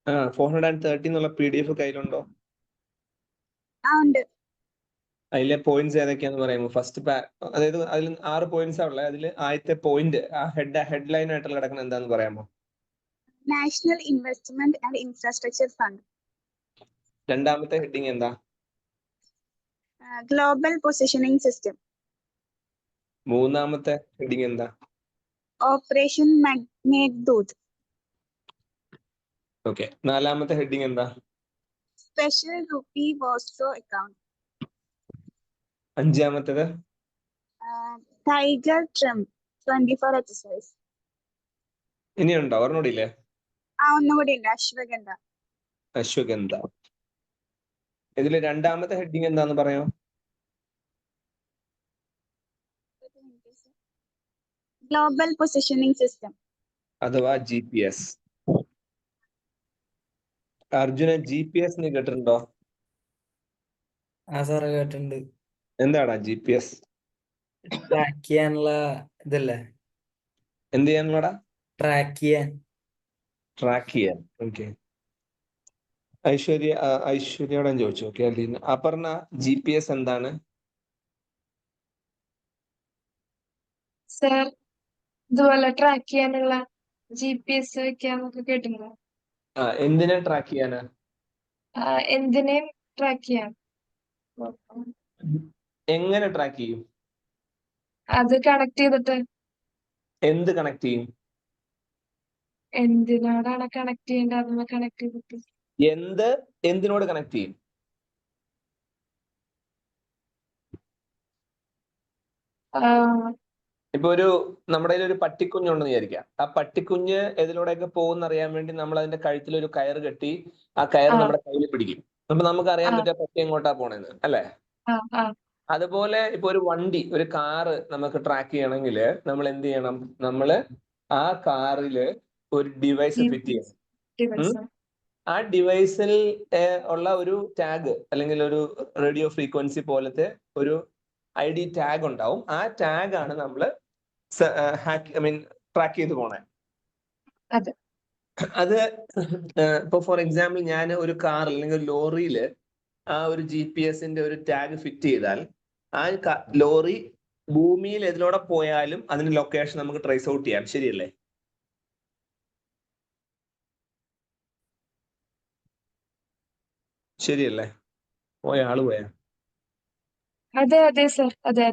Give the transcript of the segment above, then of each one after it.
430 എന്നുള്ള PDF കയ്യിലുണ്ടോ? ഉണ്ട്. അതിലെ പോയിന്റ്സ് ഏതൊക്കെയാന്ന് പറയുമ്പോൾ ഫസ്റ്റ് അതായത് അതിൽ 6 പോയിന്റ്സാ ഉള്ളത്. അതിൽ ആദ്യത്തെ പോയിന്റ് ആ ഹെഡ്ലൈൻ ആയിട്ടുള്ള കിടക്കുന്ന എന്താന്ന് പറയാമോ? National investment and infrastructure fund. രണ്ടാമത്തെ ഹെഡിങ് എന്താ? Global positioning system. മൂന്നാമത്തെ ഹെഡിങ് എന്താ? ഓപ്പറേഷൻ മേഘ്ദൂത്. ഓക്കെ. നാലാമത്തെ ഹെഡിങ് എന്താ? സ്പെഷ്യൽ റുപ്പി വോസ്കോ അക്കൗണ്ട്. അഞ്ചാമത്തേത്? Tiger triumph 24 exercise. ഇനിയുണ്ടോ? ഒരെണ്ണൂടിയില്ലേ? ഒന്നുകൂടി ഉണ്ട്, അശ്വഗന്ധ. അശ്വഗന്ധ. ഇതില് രണ്ടാമത്തെ ഹെഡിങ് എന്താന്ന് പറയാമോ? ഗ്ലോബൽ പൊസിഷനിങ് സിസ്റ്റം അഥവാ GPS. അർജുന, GPS നീ കേട്ടിട്ടുണ്ടോ? സാറ് കേട്ടിട്ടുണ്ട്. എന്താടാ GPS? ട്രാക്ക് ചെയ്യാനുള്ള ഇതല്ലേ? എന്ത് ചെയ്യാനുള്ളടാ? ട്രാക്ക് ചെയ്യാൻ. ട്രാക്ക് ചെയ്യാൻ. ഓക്കെ. ഐശ്വര്യയോടെ ചോദിച്ചു. ഓക്കെ. അപർണ, GPS എന്താണ്? സർ, ഇതുപോലെ ട്രാക്ക് ചെയ്യാനുള്ള GPS വെക്കാന്നൊക്കെ കേട്ടിട്ടുണ്ടോ? എന്തിനെ ട്രാക്ക് ചെയ്യാനാ? എന്തിനേം ട്രാക്ക് ചെയ്യാം. എങ്ങനെ ട്രാക്ക് ചെയ്യും? അത് കണക്ട് ചെയ്തിട്ട്. എന്ത് കണക്ട് ചെയ്യും? എന്തിനോടാണ് കണക്ട് ചെയ്യേണ്ടത് അതൊന്ന് കണക്ട് ചെയ്തിട്ട്. എന്തിനോട് കണക്ട് ചെയ്യും? ഇപ്പൊ നമ്മുടെ ഒരു പട്ടിക്കുഞ്ഞുണ്ടെന്ന് വിചാരിക്കാം. ആ പട്ടിക്കുഞ്ഞ് എതിലൂടെയൊക്കെ പോകുന്ന അറിയാൻ വേണ്ടി നമ്മൾ അതിന്റെ കഴുത്തിൽ ഒരു കയറ് കെട്ടി ആ കയറ് നമ്മുടെ കയ്യിൽ പിടിക്കും. അപ്പൊ നമുക്ക് അറിയാൻ പറ്റുക പട്ടി എങ്ങോട്ടാ പോണെന്ന്, അല്ലേ? അതുപോലെ ഇപ്പൊ ഒരു വണ്ടി, ഒരു കാറ് നമുക്ക് ട്രാക്ക് ചെയ്യണമെങ്കിൽ നമ്മൾ എന്ത് ചെയ്യണം? നമ്മള് ആ കാറില് ഒരു ഡിവൈസ് ഫിറ്റ് ചെയ്യണം. ആ ഡിവൈസിൽ ഉള്ള ഒരു ടാഗ് അല്ലെങ്കിൽ ഒരു റേഡിയോ ഫ്രീക്വൻസി പോലത്തെ ഒരു ID ടാഗ് ഉണ്ടാവും. ആ ടാഗ് ആണ് നമ്മൾ ട്രാക്ക് ചെയ്ത് പോണേ. അത് ഇപ്പൊ ഫോർ എക്സാമ്പിൾ ഞാൻ ഒരു കാർ അല്ലെങ്കിൽ ഒരു ലോറിയില് ആ ഒരു GPS-ന്റെ ഒരു ടാഗ് ഫിറ്റ് ചെയ്താൽ ആ ലോറി ഭൂമിയിൽ എതിലൂടെ പോയാലും അതിന്റെ ലൊക്കേഷൻ നമുക്ക് ട്രേസ് ഔട്ട് ചെയ്യാം. ശരിയല്ലേ? ശരിയല്ലേ? പോയ ആള് പോയാ? അതെ സർ, അതെ.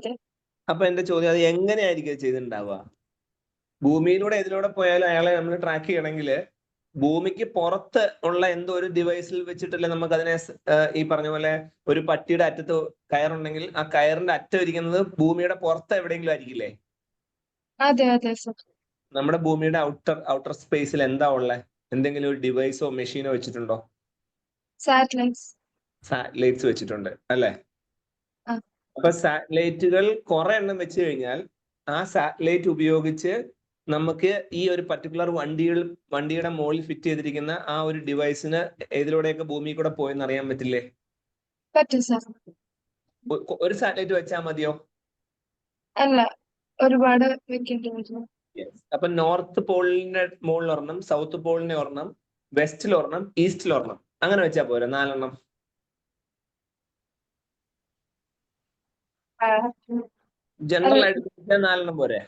അപ്പൊ എന്റെ ചോദ്യം, അത് എങ്ങനെയായിരിക്കും ചെയ്തിട്ടുണ്ടാവുക? ഭൂമിയിലൂടെ എതിലൂടെ പോയാലും അയാളെ നമ്മൾ ട്രാക്ക് ചെയ്യണമെങ്കിൽ ഭൂമിക്ക് പുറത്ത് ഉള്ള എന്തോ ഒരു ഡിവൈസിൽ വെച്ചിട്ടല്ലേ നമുക്ക് അതിനെ ഈ പറഞ്ഞ പോലെ ഒരു പട്ടിയുടെ അറ്റത്ത് കയറുണ്ടെങ്കിൽ ആ കയറിന്റെ അറ്റം ഇരിക്കുന്നത് ഭൂമിയുടെ പുറത്ത് എവിടെയെങ്കിലും ആയിരിക്കില്ലേ? അതെ സർ. നമ്മുടെ ഭൂമിയുടെ ഔട്ടർ സ്പേസിൽ എന്താ ഉള്ളത്? എന്തെങ്കിലും ഒരു ഡിവൈസോ മെഷീനോ വെച്ചിട്ടുണ്ടോ? സാറ്റലൈറ്റ്സ് വെച്ചിട്ടുണ്ട്, അല്ലേ? അപ്പൊ സാറ്റലൈറ്റുകൾ കുറെ എണ്ണം വെച്ച് കഴിഞ്ഞാൽ ആ സാറ്റലൈറ്റ് ഉപയോഗിച്ച് നമുക്ക് ഈ ഒരു പർട്ടിക്കുലർ വണ്ടിയുടെ മുകളിൽ ഫിറ്റ് ചെയ്തിരിക്കുന്ന ആ ഒരു ഡിവൈസിന് ഏതിലൂടെയൊക്കെ ഭൂമിയിൽ കൂടെ പോയെന്ന് അറിയാൻ പറ്റില്ലേ? പറ്റും സർ. ഒരു സാറ്റലൈറ്റ് വെച്ചാൽ മതിയോ? അല്ല, ഒരുപാട് വെക്കേണ്ടി വരും. അപ്പൊ നോർത്ത് പോളിന്റെ മുകളിൽ ഒരെണ്ണം, സൗത്ത് പോളിന്റെ ഒരെണ്ണം, വെസ്റ്റിൽ ഒരെണ്ണം, ഈസ്റ്റിൽ ഒരെണ്ണം, അങ്ങനെ വെച്ചാൽ പോരെ? 4 എണ്ണം. ജനറൽ ആയിട്ട് 4 എണ്ണം പോരെ?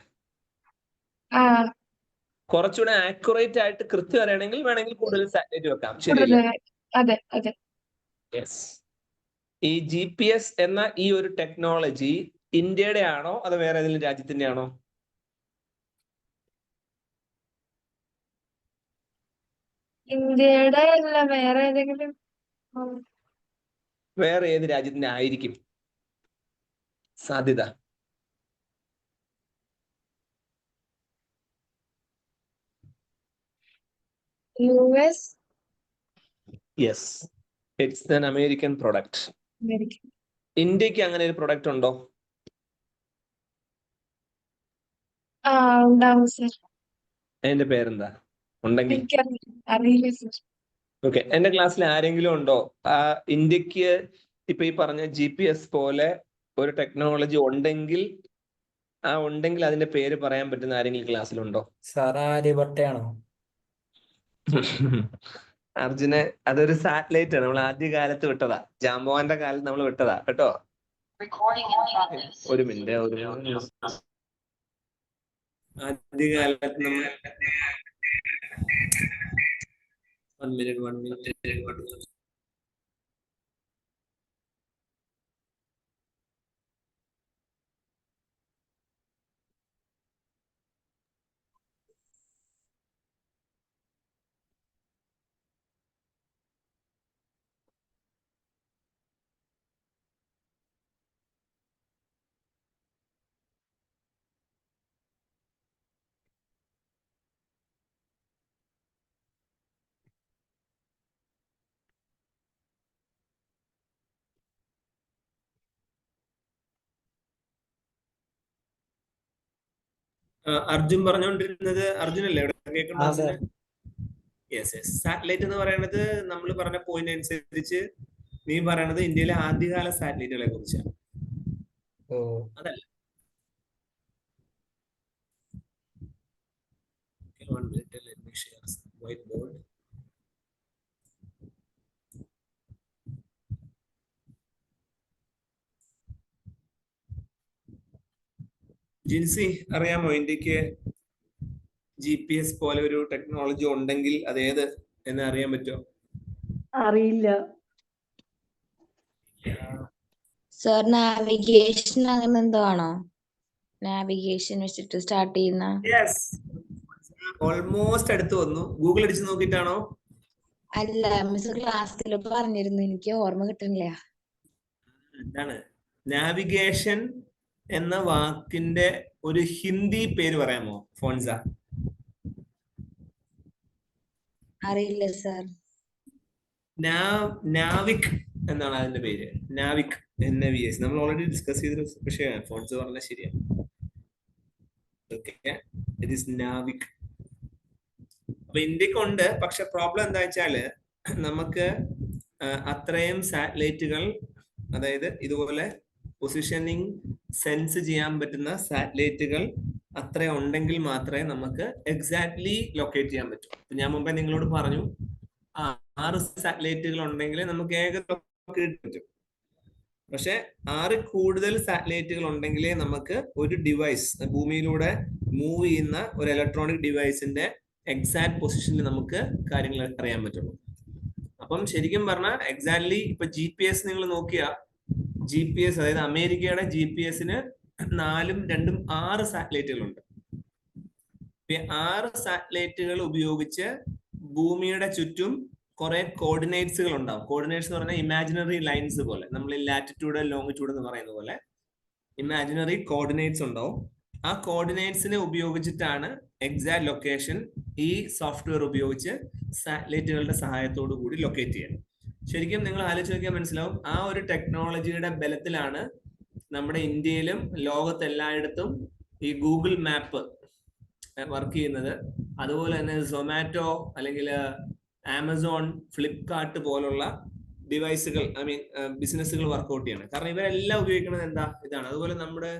കുറച്ചുകൂടെ ആക്യുറേറ്റ് ആയിട്ട് കൃത്യം അറിയണമെങ്കിൽ വേണമെങ്കിൽ കൂടുതൽ സാറ്റലൈറ്റ് വെക്കാം. ശരിയല്ലേ? അതെ. യെസ്. ഈ GPS എന്ന ഈ ഒരു ടെക്നോളജി ഇന്ത്യയുടെ ആണോ അതോ വേറെ ഏതെങ്കിലും രാജ്യത്തിന്റെ ആണോ? ഇന്ത്യയുടെ അല്ല, വേറെ ഏതെങ്കിലും. വേറെ ഏത് രാജ്യത്തിന്റെ ആയിരിക്കും സാധ്യത? US. Yes, it's an American product. ഇന്ത്യക്ക് അങ്ങനെ ഒരു പ്രൊഡക്റ്റ് ഉണ്ടോ? ഉണ്ടാവും സർ. അതിന്റെ പേരെന്താ? ഉണ്ടെങ്കിൽ അറിയില്ല സർ. ഓക്കെ. എന്റെ ക്ലാസ്സിൽ ആരെങ്കിലും ഉണ്ടോ ഇന്ത്യക്ക് ഇപ്പൊ ഈ പറഞ്ഞ GPS പോലെ ഒരു ടെക്നോളജി ഉണ്ടെങ്കിൽ അതിന്റെ പേര് പറയാൻ പറ്റുന്ന ആരെങ്കിലും ക്ലാസ്സിലുണ്ടോ? സാർ ആര്യഭട്ടയാണോ? അർജുനെ അതൊരു സാറ്റലൈറ്റ് ആണ്. നമ്മൾ ആദ്യ കാലത്ത് വിട്ടതാ. ജാംബവാന്റെ കാലത്ത് നമ്മൾ വിട്ടതാ കേട്ടോ. ഒരു മിനിറ്റ് ആദ്യകാലത്ത് നമ്മൾ 1 മിനിറ്റ് അർജുൻ പറഞ്ഞുകൊണ്ടിരുന്നത് അർജുനല്ലേ ഇവിടെ കേൾക്കുന്നത്? Yes yes. സാറ്റലൈറ്റ് എന്ന് പറയുന്നത് നമ്മൾ പറഞ്ഞ പോയിന്റ് അനുസരിച്ച് നീ പറയണത് ഇന്ത്യയിലെ ആദ്യകാല സാറ്റലൈറ്റുകളെ കുറിച്ചാണ്. അതല്ല. White board. ജിൻസി അറിയാമോ ഇന്ത്യക്ക് GPS പോലെ ഒരു ടെക്നോളജി ഉണ്ടെങ്കിൽ അതേത് എന്ന് അറിയാൻ പറ്റുമോ? അറിയില്ല സർ. നാവിഗേഷൻ അങ്ങനെ എന്തോ ആണോ? നാവിഗേഷൻ വെച്ചിട്ട് സ്റ്റാർട്ട് ചെയ്യുന്ന? യെസ്, ഓൾമോസ്റ്റ് അടുത്ത് വന്നു. ഗൂഗിൾ അടിച്ച് നോക്കിയിട്ടാണോ? അല്ല, മിസ് ക്ലാസ്സിൽ പറഞ്ഞിരുന്നു, എനിക്ക് ഓർമ്മ കിട്ടുന്നില്ല. എന്താണ് നാവിഗേഷൻ എന്ന വാക്കിന്റെ ഒരു ഹിന്ദി പേര് പറയാമോ ഫോൺസ? അറിയില്ല സർ. നാവിക് എന്നാണ് അതിന്റെ പേര്. നാവിക് NAVS. നമ്മൾ ഓൾറെഡി ഡിസ്കസ് ചെയ്ത വിഷയമാണ്. ഫോൺസ് പറഞ്ഞ ശരിയാണ്. Okay, it is NavIC. അപ്പൊ ഇന്ത്യക്കുണ്ട്. പക്ഷെ പ്രോബ്ലം എന്താ വെച്ചാല് നമുക്ക് അത്രയും സാറ്റലൈറ്റുകൾ, അതായത് ഇതുപോലെ പൊസിഷനിങ് സെൻസ് ചെയ്യാൻ പറ്റുന്ന സാറ്റലൈറ്റുകൾ അത്ര ഉണ്ടെങ്കിൽ മാത്രമേ നമുക്ക് എക്സാക്ട്ലി ലൊക്കേറ്റ് ചെയ്യാൻ പറ്റൂ. ഞാൻ മുമ്പേ നിങ്ങളോട് പറഞ്ഞു 6 സാറ്റലൈറ്റുകൾ ഉണ്ടെങ്കിൽ നമുക്ക് ലൊക്കേറ്റ് പറ്റും. പക്ഷെ 6 കൂടുതൽ സാറ്റലൈറ്റുകൾ ഉണ്ടെങ്കിലേ നമുക്ക് ഒരു ഡിവൈസ്, ഭൂമിയിലൂടെ മൂവ് ചെയ്യുന്ന ഒരു ഇലക്ട്രോണിക് ഡിവൈസിന്റെ എക്സാക്ട് പൊസിഷനിൽ നമുക്ക് കാര്യങ്ങൾ അറിയാൻ പറ്റുള്ളൂ. അപ്പം ശരിക്കും പറഞ്ഞാൽ എക്സാക്ട്ലി ഇപ്പൊ GPS നിങ്ങൾ നോക്കിയാൽ GPS, അതായത് അമേരിക്കയുടെ GPS-ന് 4ഉം 2ഉം 6 സാറ്റലൈറ്റുകളുണ്ട്. 6 സാറ്റലൈറ്റുകൾ ഉപയോഗിച്ച് ഭൂമിയുടെ ചുറ്റും കുറെ കോർഡിനേറ്റ്സുകൾ ഉണ്ടാവും. കോർഡിനേറ്റ്സ് എന്ന് പറഞ്ഞാൽ ഇമാജിനറി ലൈൻസ് പോലെ, നമ്മൾ ലാറ്റിറ്റ്യൂഡ് ലോങ്ങിറ്റ്യൂഡ് എന്ന് പറയുന്ന പോലെ ഇമാജിനറി കോർഡിനേറ്റ്സ് ഉണ്ടാവും. ആ കോർഡിനേറ്റ്സിനെ ഉപയോഗിച്ചിട്ടാണ് എക്സാക്ട് ലൊക്കേഷൻ ഈ സോഫ്റ്റ്വെയർ ഉപയോഗിച്ച് സാറ്റലൈറ്റുകളുടെ സഹായത്തോടു കൂടി ലൊക്കേറ്റ് ചെയ്യുന്നത്. ശരിക്കും നിങ്ങൾ ആലോചിച്ച് നോക്കിയാൽ മനസ്സിലാവും, ആ ഒരു ടെക്നോളജിയുടെ ബലത്തിലാണ് നമ്മുടെ ഇന്ത്യയിലും ലോകത്തെല്ലായിടത്തും ഈ ഗൂഗിൾ മാപ്പ് വർക്ക് ചെയ്യുന്നത്. അതുപോലെ തന്നെ സൊമാറ്റോ അല്ലെങ്കിൽ ആമസോൺ, ഫ്ലിപ്കാർട്ട് പോലുള്ള ഡിവൈസുകൾ, ബിസിനസ്സുകൾ വർക്ക്ഔട്ട് ചെയ്യണം. കാരണം ഇവരെല്ലാം ഉപയോഗിക്കുന്നത് എന്താ? ഇതാണ്. അതുപോലെ നമ്മുടെ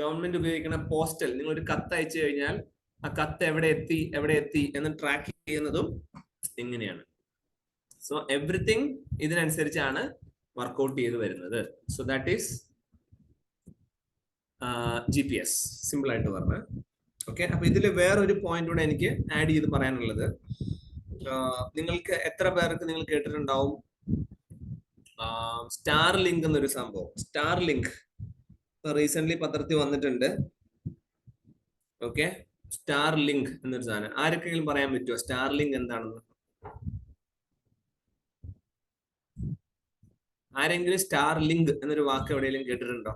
ഗവൺമെന്റ് ഉപയോഗിക്കുന്ന പോസ്റ്റൽ, നിങ്ങൾ ഒരു കത്ത് അയച്ചു കഴിഞ്ഞാൽ ആ കത്ത് എവിടെ എത്തി എന്ന് ട്രാക്ക് ചെയ്യുന്നതും ഇങ്ങനെയാണ്. സോ എവറിത്തിങ് ഇതിനനുസരിച്ചാണ് വർക്ക്ഔട്ട് ചെയ്ത് വരുന്നത്. So that is GPS, simple ആയിട്ട് പറഞ്ഞ. ഓക്കെ, അപ്പൊ ഇതിൽ വേറൊരു പോയിന്റ് കൂടെ എനിക്ക് ആഡ് ചെയ്ത് പറയാനുള്ളത്, നിങ്ങൾക്ക് എത്ര പേർക്ക് നിങ്ങൾ കേട്ടിട്ടുണ്ടാവും സ്റ്റാർ ലിങ്ക് എന്നൊരു സംഭവം. സ്റ്റാർ ലിങ്ക് റീസെന്റ് പത്രത്തിൽ വന്നിട്ടുണ്ട്. ഓക്കെ, സ്റ്റാർ ലിങ്ക് എന്നൊരു സാധനം ആർക്കെങ്കിലും പറയാൻ പറ്റുമോ സ്റ്റാർ ലിങ്ക് എന്താണെന്ന്? ആരെങ്കിലും സ്റ്റാർ ലിങ്ക് എന്നൊരു വാക്ക് എവിടെയെങ്കിലും കേട്ടിട്ടുണ്ടോ?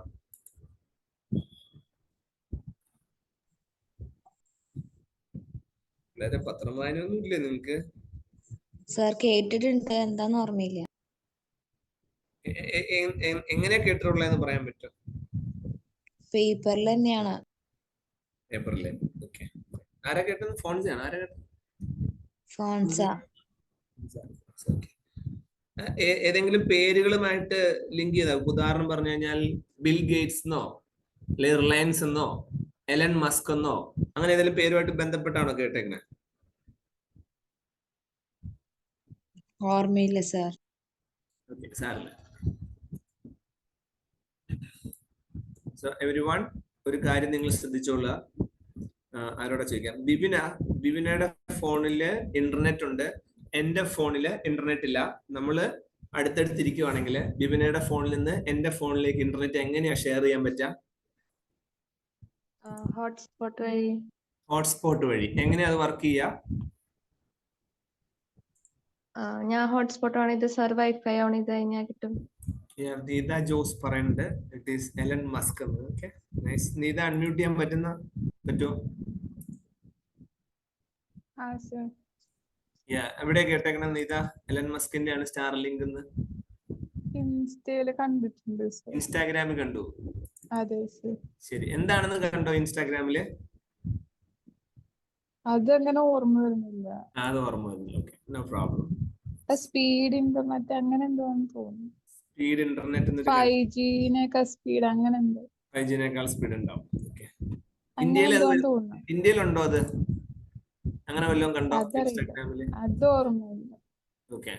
അല്ലാതെ പത്രം വായനൊന്നും ഇല്ലേ നിങ്ങക്ക്? സർ കേട്ടിട്ടുണ്ട്, എന്താന്ന് ഓർമ്മയില്ല. എങ്ങനെയാ കേട്ടിട്ടുള്ളതെന്ന് പറയാൻ പറ്റുമോ? പേപ്പറിൽ തന്നെയാണ്. പേപ്പറിലെ. ഓക്കെ, ആരാ കേട്ടത്? ഫോൺസാണ്. ആരാ കേട്ടത്? ഫോൺസ. ഏതെങ്കിലും പേരുകളുമായിട്ട് ലിങ്ക് ചെയ്താ, ഉദാഹരണം പറഞ്ഞു കഴിഞ്ഞാൽ ബിൽ ഗേറ്റ്സ് എന്നോ അല്ലെങ്കിൽ റിലയൻസ് എന്നോ എലൻ മസ്ക് എന്നോ അങ്ങനെ ഏതെങ്കിലും പേരുമായിട്ട് ബന്ധപ്പെട്ടാണോ കേട്ടേക്കണേ? ഓർമ്മയില്ല സാർ. ഓക്കെ, സാറില്ല. സോ എവരിവൺ, ഒരു കാര്യം നിങ്ങൾ ശ്രദ്ധിച്ചോളുക. ആരോടാ ചോദിക്കാം? ബിബിനയുടെ ഫോണില് ഇന്റർനെറ്റ് ഉണ്ട്, എന്റെ ഫോണില് ഇന്റർനെറ്റ് ഇല്ല. നമ്മള് അടുത്തടുത്തിരിക്കുവാണെങ്കിൽ ബിബിനയുടെ ഫോണിൽ നിന്ന് എന്റെ ഫോണിലേക്ക് ഇന്റർനെറ്റ് എങ്ങനെയാ ഷെയർ ചെയ്യാൻ പറ്റുക? ഹോട്ട്സ്പോട്ട് വഴി. ഹോട്ട്സ്പോട്ട് വഴി. എങ്ങനെയാ അത് വർക്ക് ചെയ്യുക? ഞാൻ ഹോട്ട്സ്പോട്ട് ഓൺ ചെയ്ത് സാർ വൈഫൈ ഓൺ ചെയ്ത് കഴിഞ്ഞാൽ കിട്ടും. നീത ജോസ് പറയുന്നുണ്ട് it is Ellen Musk. Okay, nice. Neetha unmute ചെയ്യാൻ പറ്റുമോ? എവിടെ കേട്ടേക്കണം നീത? എലൻ മസ്കിന്റെ ആണ് സ്റ്റാർ ലിങ്ക് എന്ന് ഇൻസ്റ്റയില് കണ്ടിട്ടുണ്ട്. ഇൻസ്റ്റാഗ്രാമിൽ കണ്ടു? അതെ സർ. ശരി, എന്താണെന്ന് കണ്ടോ ഇൻസ്റ്റാഗ്രാമില്? അതങ്ങനെ ഓർമ്മ വരുന്നില്ല. അത് ഓർമ്മ വരുന്നില്ല. Okay, no problem. Speed internet അങ്ങനെ എന്തോന്ന് തോന്നുന്നു. സ്പീഡ് ഇന്റർനെറ്റ് 5G സ്പീഡ് അങ്ങനെ എന്തോ. 5G സ്പീഡ് ഉണ്ടാവും. ഓക്കെ, അങ്ങനെ എന്തോന്ന് തോന്നുന്നു. ഇന്ത്യയിലുണ്ടോ അത്? അങ്ങനെ വല്ലതും കണ്ടോ അതറിയില്ല, ഇൻസ്റ്റാഗ്രാമില്? അത് ഓർമ്മയില്ല. ഓക്കെ,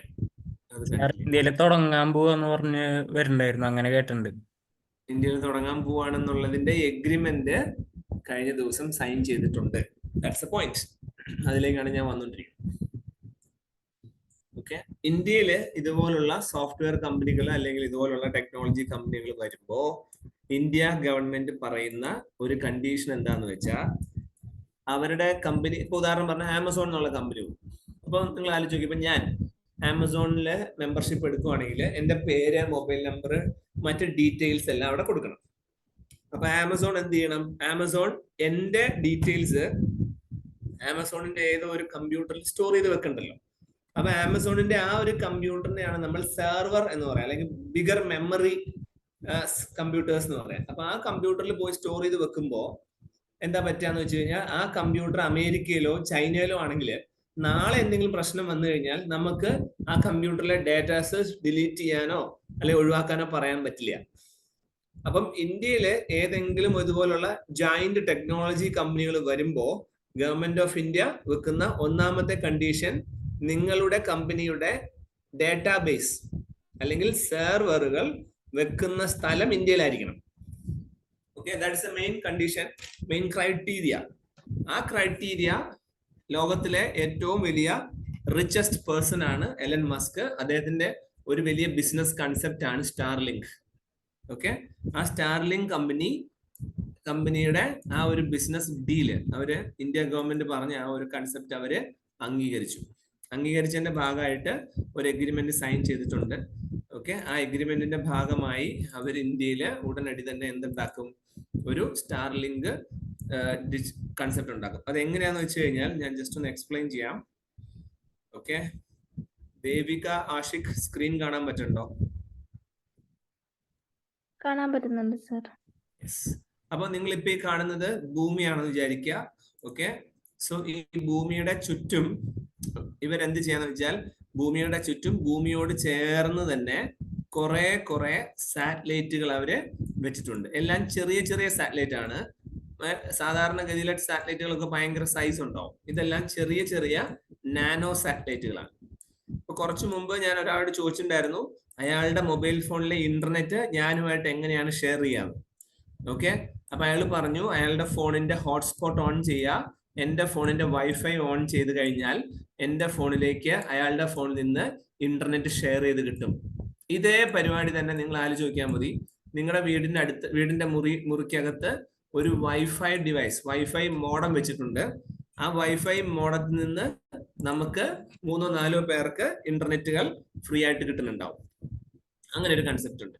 ഇന്ത്യയില് തുടങ്ങാൻ പോവാന്ന് പറഞ്ഞ് വരുന്നുണ്ടായിരുന്നു, അങ്ങനെ കേട്ടിട്ടുണ്ട്. ഇന്ത്യയിൽ തുടങ്ങാൻ പോവാണെന്നുള്ളതിന്റെ എഗ്രിമെന്റ് കഴിഞ്ഞ ദിവസം സൈൻ ചെയ്തിട്ടുണ്ട്. That's A point. അതിലേക്കാണ് ഞാൻ വന്നുകൊണ്ടിരിക്കുന്നത്. ഓക്കെ, ഇന്ത്യയില് ഇതുപോലുള്ള സോഫ്റ്റ്വെയർ കമ്പനികൾ അല്ലെങ്കിൽ ഇതുപോലുള്ള ടെക്നോളജി കമ്പനികൾ വരുമ്പോ ഇന്ത്യ ഗവൺമെന്റ് പറയുന്ന ഒരു കണ്ടീഷൻ എന്താന്ന് വെച്ചാൽ, അവരുടെ കമ്പനി, ഇപ്പൊ ഉദാഹരണം പറഞ്ഞാൽ ആമസോൺ എന്നുള്ള കമ്പനി. അപ്പൊ നിങ്ങൾ ആലോചിച്ച് നോക്കി, ഇപ്പൊ ഞാൻ ആമസോണില് മെമ്പർഷിപ്പ് എടുക്കുവാണെങ്കിൽ എന്റെ പേര്, മൊബൈൽ നമ്പർ, മറ്റ് ഡീറ്റെയിൽസ് എല്ലാം അവിടെ കൊടുക്കണം. അപ്പൊ ആമസോൺ എന്ത് ചെയ്യണം? ആമസോൺ എന്റെ ഡീറ്റെയിൽസ് ആമസോണിന്റെ ഏതോ ഒരു കമ്പ്യൂട്ടറിൽ സ്റ്റോർ ചെയ്ത് വെക്കണ്ടല്ലോ. അപ്പൊ ആമസോണിന്റെ ആ ഒരു കമ്പ്യൂട്ടറിനെയാണ് നമ്മൾ സെർവർ എന്ന് പറയാം, അല്ലെങ്കിൽ ബിഗർ മെമ്മറി കമ്പ്യൂട്ടേഴ്സ് എന്ന് പറയാം. അപ്പൊ ആ കമ്പ്യൂട്ടറിൽ പോയി സ്റ്റോർ ചെയ്ത് വെക്കുമ്പോ എന്താ പറ്റാന്ന് വെച്ച് കഴിഞ്ഞാൽ, ആ കമ്പ്യൂട്ടർ അമേരിക്കയിലോ ചൈനയിലോ ആണെങ്കിൽ നാളെ എന്തെങ്കിലും പ്രശ്നം വന്നു കഴിഞ്ഞാൽ നമുക്ക് ആ കമ്പ്യൂട്ടറിലെ ഡേറ്റാസ് ഡിലീറ്റ് ചെയ്യാനോ അല്ലെങ്കിൽ ഒഴിവാക്കാനോ പറയാൻ പറ്റില്ല. അപ്പം ഇന്ത്യയില് ഏതെങ്കിലും ഇതുപോലുള്ള ജോയിന്റ് ടെക്നോളജി കമ്പനികൾ വരുമ്പോ ഗവൺമെന്റ് ഓഫ് ഇന്ത്യ വെക്കുന്ന ഒന്നാമത്തെ കണ്ടീഷൻ, നിങ്ങളുടെ കമ്പനിയുടെ ഡേറ്റാബേസ് അല്ലെങ്കിൽ സെർവറുകൾ വെക്കുന്ന സ്ഥലം ഇന്ത്യയിലായിരിക്കണം. Okay, that's a main condition, main criteria. ആ ക്രൈറ്റീരിയ ലോകത്തിലെ ഏറ്റവും വലിയ റിച്ചസ്റ്റ് പേഴ്സൺ ആണ് എലൻ മസ്ക്. അദ്ദേഹത്തിന്റെ ഒരു വലിയ ബിസിനസ് കൺസെപ്റ്റ് ആണ് സ്റ്റാർലിങ്ക്. ഓക്കെ, ആ സ്റ്റാർലിങ്ക് കമ്പനിയുടെ ആ ഒരു ബിസിനസ് ഡീല് അവര്, ഇന്ത്യ ഗവൺമെന്റ് പറഞ്ഞ ആ ഒരു കൺസെപ്റ്റ് അവര് അംഗീകരിച്ചതിന്റെ ഭാഗമായിട്ട് ഒരു എഗ്രിമെന്റ് സൈൻ ചെയ്തിട്ടുണ്ട്. ഓക്കെ, ആ എഗ്രിമെന്റിന്റെ ഭാഗമായി അവർ ഇന്ത്യയില് ഉടനടി തന്നെ എന്തുണ്ടാക്കും? ഒരു സ്റ്റാർലിങ്ക് കൺസെപ്റ്റ് ഉണ്ടാക്കും. അത് എങ്ങനെയാന്ന് വെച്ച് കഴിഞ്ഞാൽ ഞാൻ ജസ്റ്റ് ഒന്ന് എക്സ്പ്ലെയിൻ ചെയ്യാം. ഓക്കെ, ദേവിക, ആഷിഖ്, സ്ക്രീൻ കാണാൻ പറ്റുന്നുണ്ടോ? കാണാൻ പറ്റുന്നുണ്ട് സർ. യെസ്. അപ്പൊ നിങ്ങൾ ഇപ്പൊ ഈ കാണുന്നത് ഭൂമിയാണെന്ന് വിചാരിക്കുക. ഓക്കെ, സോ ഈ ഭൂമിയുടെ ചുറ്റും ഇവരെന്ത് ചെയ്യാന്ന് വെച്ചാൽ, ഭൂമിയുടെ ചുറ്റും ഭൂമിയോട് ചേർന്ന് തന്നെ കുറെ സാറ്റലൈറ്റുകൾ അവര് വെച്ചിട്ടുണ്ട്. എല്ലാം ചെറിയ ചെറിയ സാറ്റലൈറ്റ് ആണ്. സാധാരണഗതിയിലെ സാറ്റലൈറ്റുകളൊക്കെ ഭയങ്കര സൈസ് ഉണ്ടാവും. ഇതെല്ലാം ചെറിയ ചെറിയ നാനോ സാറ്റലൈറ്റുകളാണ്. ഇപ്പൊ കുറച്ചു മുമ്പ് ഞാൻ ഒരാളോട് ചോദിച്ചിട്ടുണ്ടായിരുന്നു, അയാളുടെ മൊബൈൽ ഫോണിലെ ഇന്റർനെറ്റ് ഞാനുമായിട്ട് എങ്ങനെയാണ് ഷെയർ ചെയ്യാന്ന്. ഓക്കെ, അപ്പൊ അയാൾ പറഞ്ഞു അയാളുടെ ഫോണിന്റെ ഹോട്ട്സ്പോട്ട് ഓൺ ചെയ്യുക, എന്റെ ഫോണിന്റെ വൈഫൈ ഓൺ ചെയ്ത് കഴിഞ്ഞാൽ എന്റെ ഫോണിലേക്ക് അയാളുടെ ഫോണിൽ നിന്ന് ഇന്റർനെറ്റ് ഷെയർ ചെയ്ത് കിട്ടും. ഇതേ പരിപാടി തന്നെ നിങ്ങൾ ആലോചിച്ച് നോക്കിയാൽ മതി. നിങ്ങളുടെ വീടിന്റെ മുറിക്കകത്ത് ഒരു വൈഫൈ ഡിവൈസ്, വൈഫൈ മോഡം വെച്ചിട്ടുണ്ട്. ആ വൈഫൈ മോഡത്തിൽ നിന്ന് നമുക്ക് 3-4 പേർക്ക് ഇന്റർനെറ്റുകൾ ഫ്രീ ആയിട്ട് കിട്ടുന്നുണ്ടാവും. അങ്ങനെ ഒരു കൺസെപ്റ്റ് ഉണ്ട്.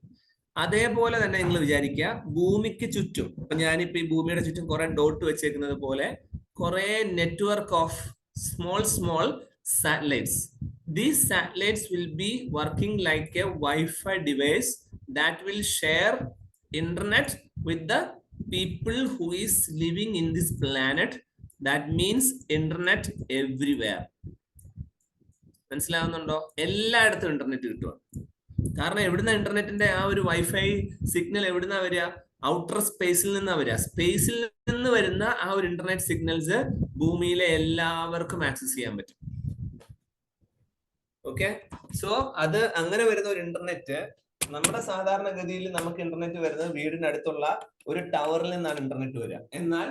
അതേപോലെ തന്നെ നിങ്ങൾ വിചാരിക്കുക, ഭൂമിക്ക് ചുറ്റും, ഇപ്പൊ ഞാനിപ്പോ ഈ ഭൂമിയുടെ ചുറ്റും കുറെ ഡോട്ട് വെച്ചേക്കുന്നത് പോലെ കുറെ network of small satellites. These satellites will be working like a Wi-Fi device that will share internet with the people who is living in this planet. That means internet everywhere. മനസ്സിലാവുന്നുണ്ടോ? എല്ലായിടത്തും internet കിട്ടുക. കാരണം എവിടുന്ന ഇന്റർനെറ്റിന്റെ ആ ഒരു wifi signal എവിടുന്ന വരിക? ഔട്ടർ സ്പേസിൽ നിന്നാ വരിക. സ്പേസിൽ നിന്ന് വരുന്ന ആ ഒരു ഇന്റർനെറ്റ് സിഗ്നൽസ് ഭൂമിയിലെ എല്ലാവർക്കും ആക്സസ് ചെയ്യാൻ പറ്റും. ഓക്കെ. സോ അത് അങ്ങനെ വരുന്ന ഒരു ഇന്റർനെറ്റ്, നമ്മുടെ സാധാരണഗതിയിൽ നമുക്ക് ഇന്റർനെറ്റ് വരുന്നത് വീടിനടുത്തുള്ള ഒരു ടവറിൽ നിന്നാണ് ഇന്റർനെറ്റ് വരിക. എന്നാൽ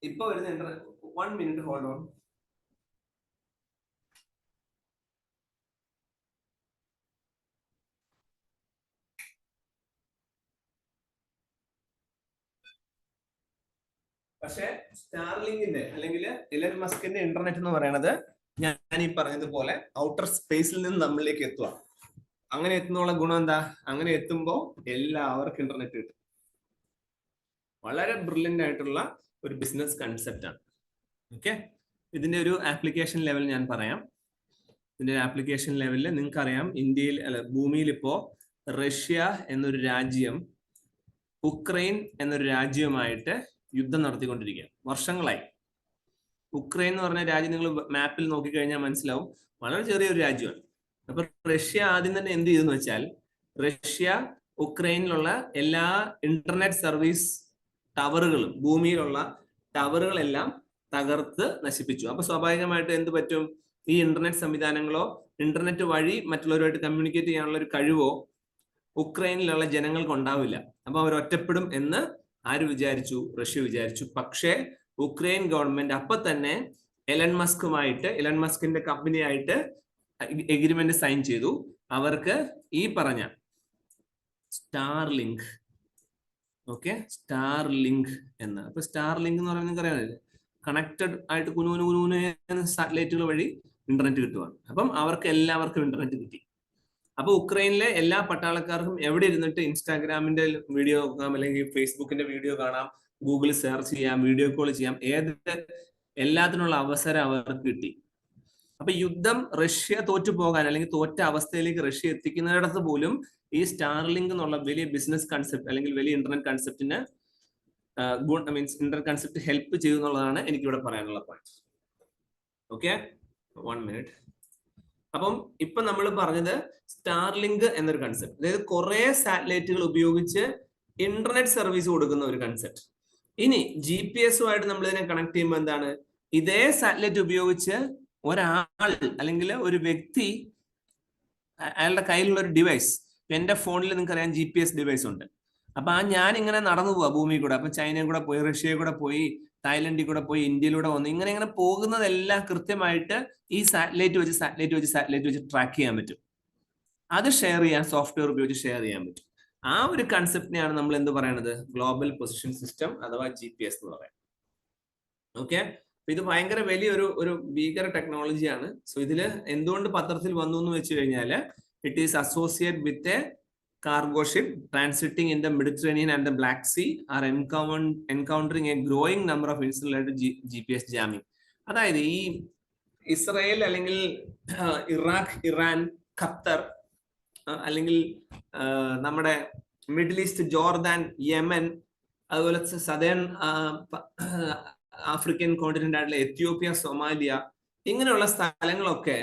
ഇപ്പൊ വരുന്ന ഇന്റർനെറ്റ്, 1 minute ഹോൾഡ് ഓൺ. പക്ഷെ സ്റ്റാർലിങ്കിന്റെ അല്ലെങ്കിൽ ഇലൻ മസ്കിന്റെ ഇന്റർനെറ്റ് എന്ന് പറയുന്നത് ഞാൻ ഈ പറഞ്ഞതുപോലെ ഔട്ടർ സ്പേസിൽ നിന്ന് നമ്മളിലേക്ക് എത്തുക. അങ്ങനെ എത്തുന്നുള്ള ഗുണം എന്താ? അങ്ങനെ എത്തുമ്പോ എല്ലാവർക്കും ഇന്റർനെറ്റ് കിട്ടും. വളരെ ബ്രില്യൻ്റ് ആയിട്ടുള്ള ഒരു ബിസിനസ് കൺസെപ്റ്റ് ആണ്. ഓക്കെ. ഇതിന്റെ ഒരു ആപ്ലിക്കേഷൻ ലെവൽ ഞാൻ പറയാം. ഇതിന്റെ ആപ്ലിക്കേഷൻ ലെവലിൽ നിങ്ങൾക്ക് അറിയാം, ഇന്ത്യയിൽ അല്ല ഭൂമിയിൽ ഇപ്പോ റഷ്യ എന്നൊരു രാജ്യം ഉക്രൈൻ എന്നൊരു രാജ്യവുമായിട്ട് യുദ്ധം നടത്തിക്കൊണ്ടിരിക്കുകയാണ് വർഷങ്ങളായി. ഉക്രൈൻ എന്ന് പറഞ്ഞ രാജ്യം നിങ്ങൾ മാപ്പിൽ നോക്കിക്കഴിഞ്ഞാൽ മനസ്സിലാവും, വളരെ ചെറിയൊരു രാജ്യമാണ്. അപ്പൊ റഷ്യ ആദ്യം തന്നെ എന്ത് ചെയ്തെന്ന് വെച്ചാൽ, റഷ്യ ഉക്രൈനിലുള്ള എല്ലാ ഇന്റർനെറ്റ് സർവീസ് ടവറുകളും, ഭൂമിയിലുള്ള ടവറുകളെല്ലാം തകർത്ത് നശിപ്പിച്ചു. അപ്പൊ സ്വാഭാവികമായിട്ട് എന്ത് പറ്റും? ഈ ഇന്റർനെറ്റ് സംവിധാനങ്ങളോ ഇന്റർനെറ്റ് വഴി മറ്റുള്ളവരുമായിട്ട് കമ്മ്യൂണിക്കേറ്റ് ചെയ്യാനുള്ള ഒരു കഴിവോ ഉക്രൈനിലുള്ള ജനങ്ങൾക്ക് ഉണ്ടാവില്ല. അപ്പൊ അവർ ഒറ്റപ്പെടും എന്ന് ആര് വിചാരിച്ചു? റഷ്യ വിചാരിച്ചു. പക്ഷേ ഉക്രൈൻ ഗവൺമെന്റ് അപ്പൊ തന്നെ എലൻ മസ്കിന്റെ കമ്പനിയായിട്ട് എഗ്രിമെന്റ് സൈൻ ചെയ്തു. അവർക്ക് ഈ പറഞ്ഞ സ്റ്റാർലിങ്ക്, ഓക്കെ, സ്റ്റാർലിങ്ക് എന്ന്. അപ്പൊ സ്റ്റാർലിങ്ക് എന്ന് പറയുന്നത് അറിയാമല്ലോ, കണക്റ്റഡ് ആയിട്ട് കുനൂന് സാറ്റലൈറ്റുകൾ വഴി ഇന്റർനെറ്റ് കിട്ടുവാണ്. അപ്പം അവർക്ക് എല്ലാവർക്കും ഇന്റർനെറ്റ് കിട്ടി. അപ്പൊ ഉക്രൈനിലെ എല്ലാ പട്ടാളക്കാർക്കും എവിടെ ഇരുന്നിട്ട് ഇൻസ്റ്റാഗ്രാമിന്റെ വീഡിയോ കാണാം, അല്ലെങ്കിൽ ഫേസ്ബുക്കിന്റെ വീഡിയോ കാണാം, ഗൂഗിളിൽ സെർച്ച് ചെയ്യാം, വീഡിയോ കോൾ ചെയ്യാം, എല്ലാത്തിനുള്ള അവസരം അവർക്ക് കിട്ടി. അപ്പൊ യുദ്ധം റഷ്യ തോറ്റു പോകാൻ അല്ലെങ്കിൽ തോറ്റ അവസ്ഥയിലേക്ക് റഷ്യ എത്തിക്കുന്നിടത്ത് പോലും ഈ സ്റ്റാർലിങ്ക് എന്നുള്ള വലിയ ബിസിനസ് കൺസെപ്റ്റ് അല്ലെങ്കിൽ വലിയ ഇന്റർനെറ്റ് കൺസെപ്റ്റിന് ഇന്റർനെറ്റ് കൺസെപ്റ്റ് ഹെൽപ്പ് ചെയ്തു എന്നുള്ളതാണ് എനിക്കിവിടെ പറയാനുള്ള പോയിന്റ്. Okay, 1 minute. അപ്പം ഇപ്പൊ നമ്മൾ പറഞ്ഞത് സ്റ്റാർലിങ്ക് എന്നൊരു കൺസെപ്റ്റ്, അതായത് കുറെ സാറ്റലൈറ്റുകൾ ഉപയോഗിച്ച് ഇന്റർനെറ്റ് സർവീസ് കൊടുക്കുന്ന ഒരു കൺസെപ്റ്റ്. ഇനി GPS-ഉമായിട്ട് നമ്മൾ ഇതിനെ കണക്ട് ചെയ്യുമ്പോൾ എന്താണ്? ഇതേ സാറ്റലൈറ്റ് ഉപയോഗിച്ച് ഒരാൾ അല്ലെങ്കിൽ ഒരു വ്യക്തി അയാളുടെ കയ്യിലുള്ള ഒരു ഡിവൈസ്, എന്റെ ഫോണിൽ നിങ്ങൾക്ക് അറിയാം GPS ഡിവൈസ് ഉണ്ട്. അപ്പൊ ഞാൻ ഇങ്ങനെ നടന്നു പോവാ ഭൂമി കൂടെ. അപ്പൊ ചൈനയിൽ കൂടെ പോയി, റഷ്യയിൽ കൂടെ പോയി, തായ്ലൻഡിൽ കൂടെ പോയി, ഇന്ത്യയിലൂടെ വന്നു, ഇങ്ങനെ പോകുന്നതെല്ലാം കൃത്യമായിട്ട് ഈ സാറ്റലൈറ്റ് വെച്ച് ട്രാക്ക് ചെയ്യാൻ പറ്റും. അത് ഷെയർ ചെയ്യാൻ സോഫ്റ്റ്വെയർ ഉപയോഗിച്ച് ഷെയർ ചെയ്യാൻ പറ്റും. ആ ഒരു കൺസെപ്റ്റിനെയാണ് നമ്മൾ എന്ത് പറയണത്? ഗ്ലോബൽ പൊസിഷൻ സിസ്റ്റം അഥവാ GPS എന്ന് പറയാം. ഓക്കെ, ഇത് ഭയങ്കര വലിയൊരു ഭീകര ടെക്നോളജിയാണ്. സോ ഇതില് എന്തുകൊണ്ട് പത്രത്തിൽ വന്നു എന്ന് വെച്ച് കഴിഞ്ഞാല്, it is associate with a cargo ship transiting in the Mediterranean and the Black Sea are encountering a growing number of incidents related to GPS jamming. അതായത് ഈ ഇസ്രായേൽ അല്ലെങ്കിൽ ഇറാഖ്, ഇറാൻ, ഖത്തർ, അല്ലെങ്കിൽ നമ്മുടെ മിഡിൽ ഈസ്റ്റ്, ജോർദാൻ, യമൻ, അതുപോലെ southern African continent ആയിട്ടുള്ള Ethiopia, Somalia, ഇങ്ങനെയുള്ള സ്ഥലങ്ങളൊക്കെ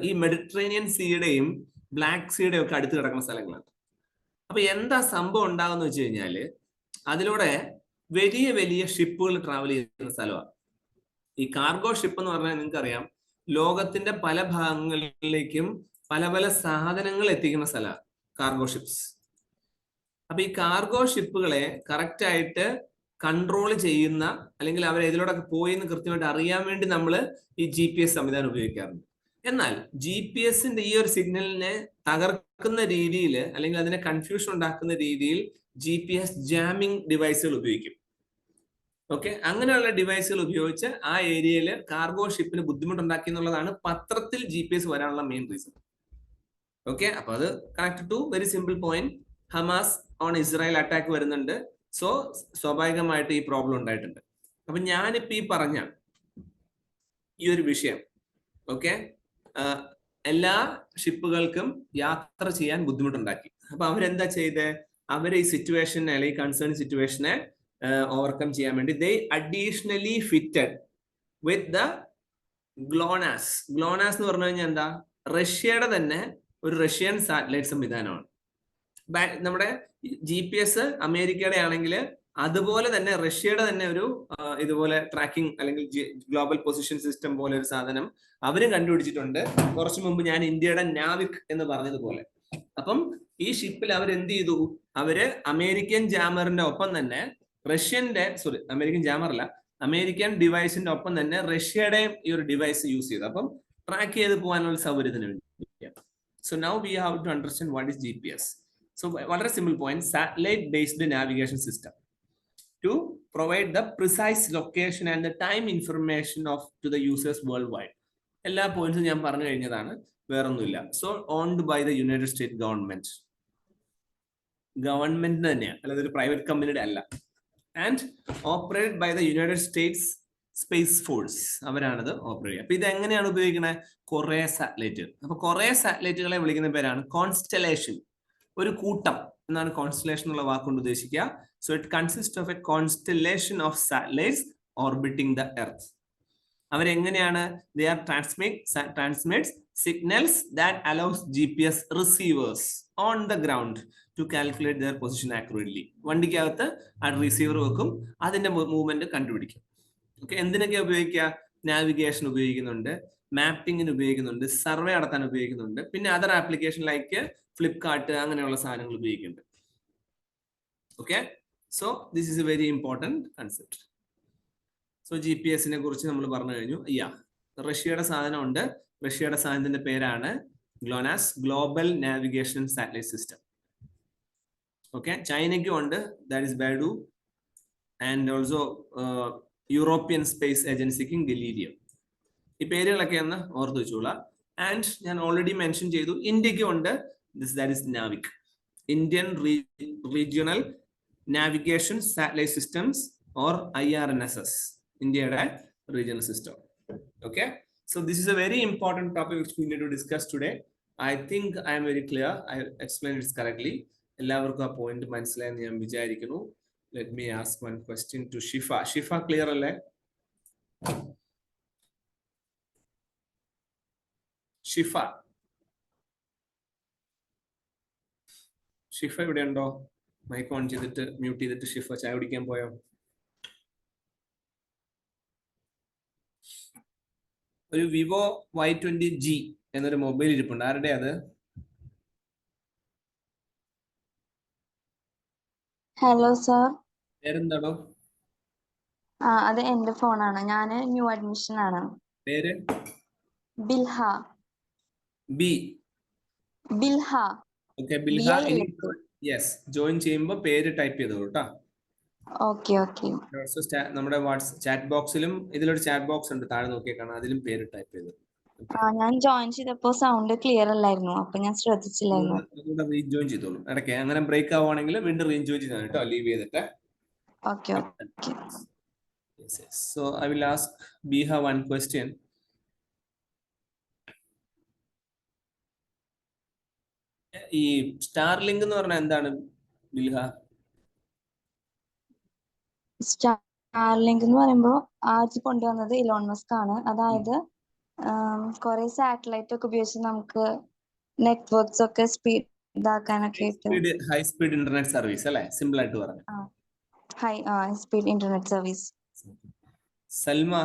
ഈ മെഡിറ്ററേനിയൻ സീയുടെയും ബ്ലാക്ക് സീയുടെയും ഒക്കെ അടുത്ത് കിടക്കുന്ന സ്ഥലങ്ങളാണ്. അപ്പൊ എന്താ സംഭവം ഉണ്ടാകുന്ന വെച്ച് കഴിഞ്ഞാല്, അതിലൂടെ വലിയ വലിയ ഷിപ്പുകൾ ട്രാവൽ ചെയ്യുന്ന സ്ഥലമാണ്. ഈ കാർഗോ ഷിപ്പ് എന്ന് പറഞ്ഞാൽ നിങ്ങൾക്കറിയാം, ലോകത്തിന്റെ പല ഭാഗങ്ങളിലേക്കും പല പല സാധനങ്ങൾ എത്തിക്കുന്ന സ്ഥലമാണ് കാർഗോ ഷിപ്സ്. അപ്പൊ ഈ കാർഗോ ഷിപ്പുകളെ കറക്റ്റ് ആയിട്ട് കൺട്രോൾ ചെയ്യുന്ന, അല്ലെങ്കിൽ അവർ ഇതിലൂടെ പോയി എന്ന് കൃത്യമായിട്ട് അറിയാൻ വേണ്ടി നമ്മൾ ഈ GPS സംവിധാനം ഉപയോഗിക്കാറുണ്ട്. എന്നാൽ GPS-ന്റെ ഈ ഒരു സിഗ്നലിനെ തകർക്കുന്ന രീതിയിൽ, അല്ലെങ്കിൽ അതിനെ കൺഫ്യൂഷൻ ഉണ്ടാക്കുന്ന രീതിയിൽ GPS ജാമിംഗ് ഡിവൈസുകൾ ഉപയോഗിക്കും. ഓക്കെ, അങ്ങനെയുള്ള ഡിവൈസുകൾ ഉപയോഗിച്ച് ആ ഏരിയയിൽ കാർഗോ ഷിപ്പിന് ബുദ്ധിമുട്ടുണ്ടാക്കി എന്നുള്ളതാണ് പത്രത്തിൽ GPS വരാനുള്ള മെയിൻ റീസൺ. ഓക്കെ, അപ്പൊ അത് connect to very simple point, Hamas on Israel attack വരുന്നുണ്ട്. സോ സ്വാഭാവികമായിട്ട് ഈ പ്രോബ്ലം ഉണ്ടായിട്ടുണ്ട്. അപ്പൊ ഞാനിപ്പോ ഈ പറഞ്ഞ ഈ ഒരു വിഷയം, ഓക്കെ, എല്ലാ ഷിപ്പുകൾക്കും യാത്ര ചെയ്യാൻ ബുദ്ധിമുട്ടുണ്ടാക്കി. അപ്പൊ അവരെന്താ ചെയ്തേ? അവർ ഈ സിറ്റുവേഷനെ, അല്ലെങ്കിൽ കൺസേൺ സിറ്റുവേഷനെ ഓവർകം ചെയ്യാൻ വേണ്ടി they additionally fitted with the GLONASS. GLONASS എന്ന് പറഞ്ഞു കഴിഞ്ഞാൽ എന്താ? റഷ്യയുടെ തന്നെ ഒരു റഷ്യൻ സാറ്റലൈറ്റ് സംവിധാനമാണ്. നമ്മുടെ GPS അമേരിക്കയുടെ ആണെങ്കിൽ അതുപോലെ തന്നെ റഷ്യയുടെ തന്നെ ഒരു ഇതുപോലെ ട്രാക്കിംഗ് അല്ലെങ്കിൽ ഗ്ലോബൽ പൊസിഷൻ സിസ്റ്റം പോലെ ഒരു സാധനം അവരും കണ്ടുപിടിച്ചിട്ടുണ്ട്. കുറച്ചു മുമ്പ് ഞാൻ ഇന്ത്യയുടെ നാവിക് എന്ന് പറഞ്ഞതുപോലെ. അപ്പം ഈ ഷിപ്പിൽ അവർ എന്ത് ചെയ്തു? അവര് അമേരിക്കൻ ജാമറിന്റെ ഒപ്പം തന്നെ അമേരിക്കൻ ജാമറല്ല, അമേരിക്കൻ ഡിവൈസിന്റെ ഒപ്പം തന്നെ റഷ്യയുടെയും ഈ ഒരു ഡിവൈസ് യൂസ് ചെയ്തു. അപ്പം ട്രാക്ക് ചെയ്ത് പോകാനുള്ള സൗകര്യത്തിന് വേണ്ടി. So now we have to understand what is GPS. So വളരെ simple point, satellite based navigation system to provide the precise location and the time information to the users worldwide. എല്ലാ പോയിന്റ്സും ഞാൻ പറഞ്ഞു കഴിഞ്ഞതാണ്, വേറൊന്നുമില്ല. So owned by the United State government തന്നെയാണ്, അല്ലാതെ ഒരു private കമ്പനിയുടെ അല്ല. And operated by the United States Space Force, അവരാണത് ഓപ്പറേറ്റ് ചെയ്യുക. അപ്പൊ ഇത് എങ്ങനെയാണ് ഉപയോഗിക്കുന്നത്? കുറെ സാറ്റലൈറ്റ്. അപ്പൊ കുറെ സാറ്റലൈറ്റുകളെ വിളിക്കുന്ന പേരാണ് കോൺസ്റ്റലേഷൻ. ഒരു കൂട്ടം എന്നാണ് കോൺസ്റ്റലേഷൻ എന്നുള്ള വാക്കുകൊണ്ട് ഉദ്ദേശിക്കുക. So it consists of a constellation of satellites orbiting the Earth. അവരെങ്ങനെയാണ്? They are transmits signals that allows GPS receivers on the ground to calculate their position accurately. വണ്ടിക്കകത്ത് ആ റിസീവർ വെക്കും, അതിന്റെ മൂവ്മെന്റ് കണ്ടുപിടിക്കും. ഓക്കെ, എന്തിനൊക്കെ ഉപയോഗിക്കുക? നാവിഗേഷൻ ഉപയോഗിക്കുന്നുണ്ട്, മാപ്പിങ്ങിന് ഉപയോഗിക്കുന്നുണ്ട്, സർവേ നടത്താൻ ഉപയോഗിക്കുന്നുണ്ട്, പിന്നെ അതർ ആപ്ലിക്കേഷൻ ലൈക്ക് ഫ്ലിപ്കാർട്ട് അങ്ങനെയുള്ള സാധനങ്ങൾ ഉപയോഗിക്കുന്നുണ്ട്. Okay, so this is a very important concept. So GPS നെ കുറിച്ച് നമ്മൾ പറഞ്ഞു കഴിഞ്ഞു. റഷ്യയുടെ സാധനമുണ്ട്. റഷ്യയുടെ സാധനത്തിന്റെ പേരാണ് GLONASS, global navigation satellite system. Okay, ചൈനയ്ക്കും ഉണ്ട്, that is BeiDou. And also European space ഏജൻസിക്കും ഗലീലിയോ. ഈ പേരുകളൊക്കെ ഒന്ന് ഓർത്ത് വെച്ചോളാം. ആൻഡ് ഞാൻ ഓൾറെഡി മെൻഷൻ ചെയ്തു, ഇന്ത്യക്കും ഉണ്ട്, that is NavIC, Indian regional navigation satellite systems or IRNSS, ഇന്ത്യയുടെ regional system. Okay, so this is a very important topic which we need to discuss today. I think I am very clear, I explained it correctly. എല്ലാവർക്കും ആ point മനസ്സിലായെന്ന് ഞാൻ വിചാരിക്കുന്നു. Let me ask one question to Shifa. Shifa, clear അല്ലേ? ഷിഫ ഇവിടെ ഉണ്ടോ? Mic on ചെയ്തിട്ട് mute ചെയ്തിട്ട് ഷിഫ ചായ കുടിക്കാൻ പോയോ? ഒരു വിവോ Y20G എന്നൊരു മൊബൈൽ ഇരിപ്പുണ്ട്. ആരുടെ അത്? Hello sir. പേരെന്താണോ? അത് എന്റെ ഫോണാണ്. ഞാൻ ന്യൂ അഡ്മിഷൻ ആണ്. പേര്? Bilha. Bilha. Okay, Bilha. Yes, join ചെയ്യുമ്പോൾ പേര് ടൈപ്പ് ചെയ്തോളൂ കേട്ടോ. Okay okay. നമ്മുടെ ചാറ്റ് ബോക്സിലും ഇതിലൊരു ചാറ്റ് ബോക്സ് ഉണ്ട്, താഴെ നോക്കിയാൽ കാണാം, അതിലും പേര് ടൈപ്പ് ചെയ്തു. ഞാൻ ജോയിൻ ചെയ്തപ്പോ സൗണ്ട് ക്ലിയർ അല്ലായിരുന്നു, അപ്പൊ ഞാൻ ശ്രദ്ധിച്ചില്ലായിരുന്നു. റീജോയിൻ ചെയ്തോളൂ ഇടയ്ക്ക്. അങ്ങനെ ബ്രേക്ക് ആവുകയാണെങ്കിൽ വീണ്ടും റീജോയിൻ ചെയ്താൽ കേട്ടോ, ലീവ് ചെയ്തിട്ട്. Okay okay. So I will ask Biha one question. ഈ സ്റ്റാർലിങ്ക് എന്ന് പറഞ്ഞാൽ എന്താണ് ബിൽഹ? സ്റ്റാർലിങ്ക് എന്ന് പറയുമ്പോ ആദ്യം കൊണ്ടുവന്നത് ഇലോൺ മസ്ക് ആണ്. അതായത് കുറെ സാറ്റലൈറ്റ് ഒക്കെ ഉപയോഗിച്ച് നമുക്ക് നെറ്റ്വർക്ക്സ് ഒക്കെ സ്പീഡ് ഇതാക്കാനൊക്കെ. ഹൈ സ്പീഡ് ഇന്റർനെറ്റ് സർവീസ് അല്ലേ, സിമ്പിൾ ആയിട്ട് പറഞ്ഞു. High speed internet service. Salma,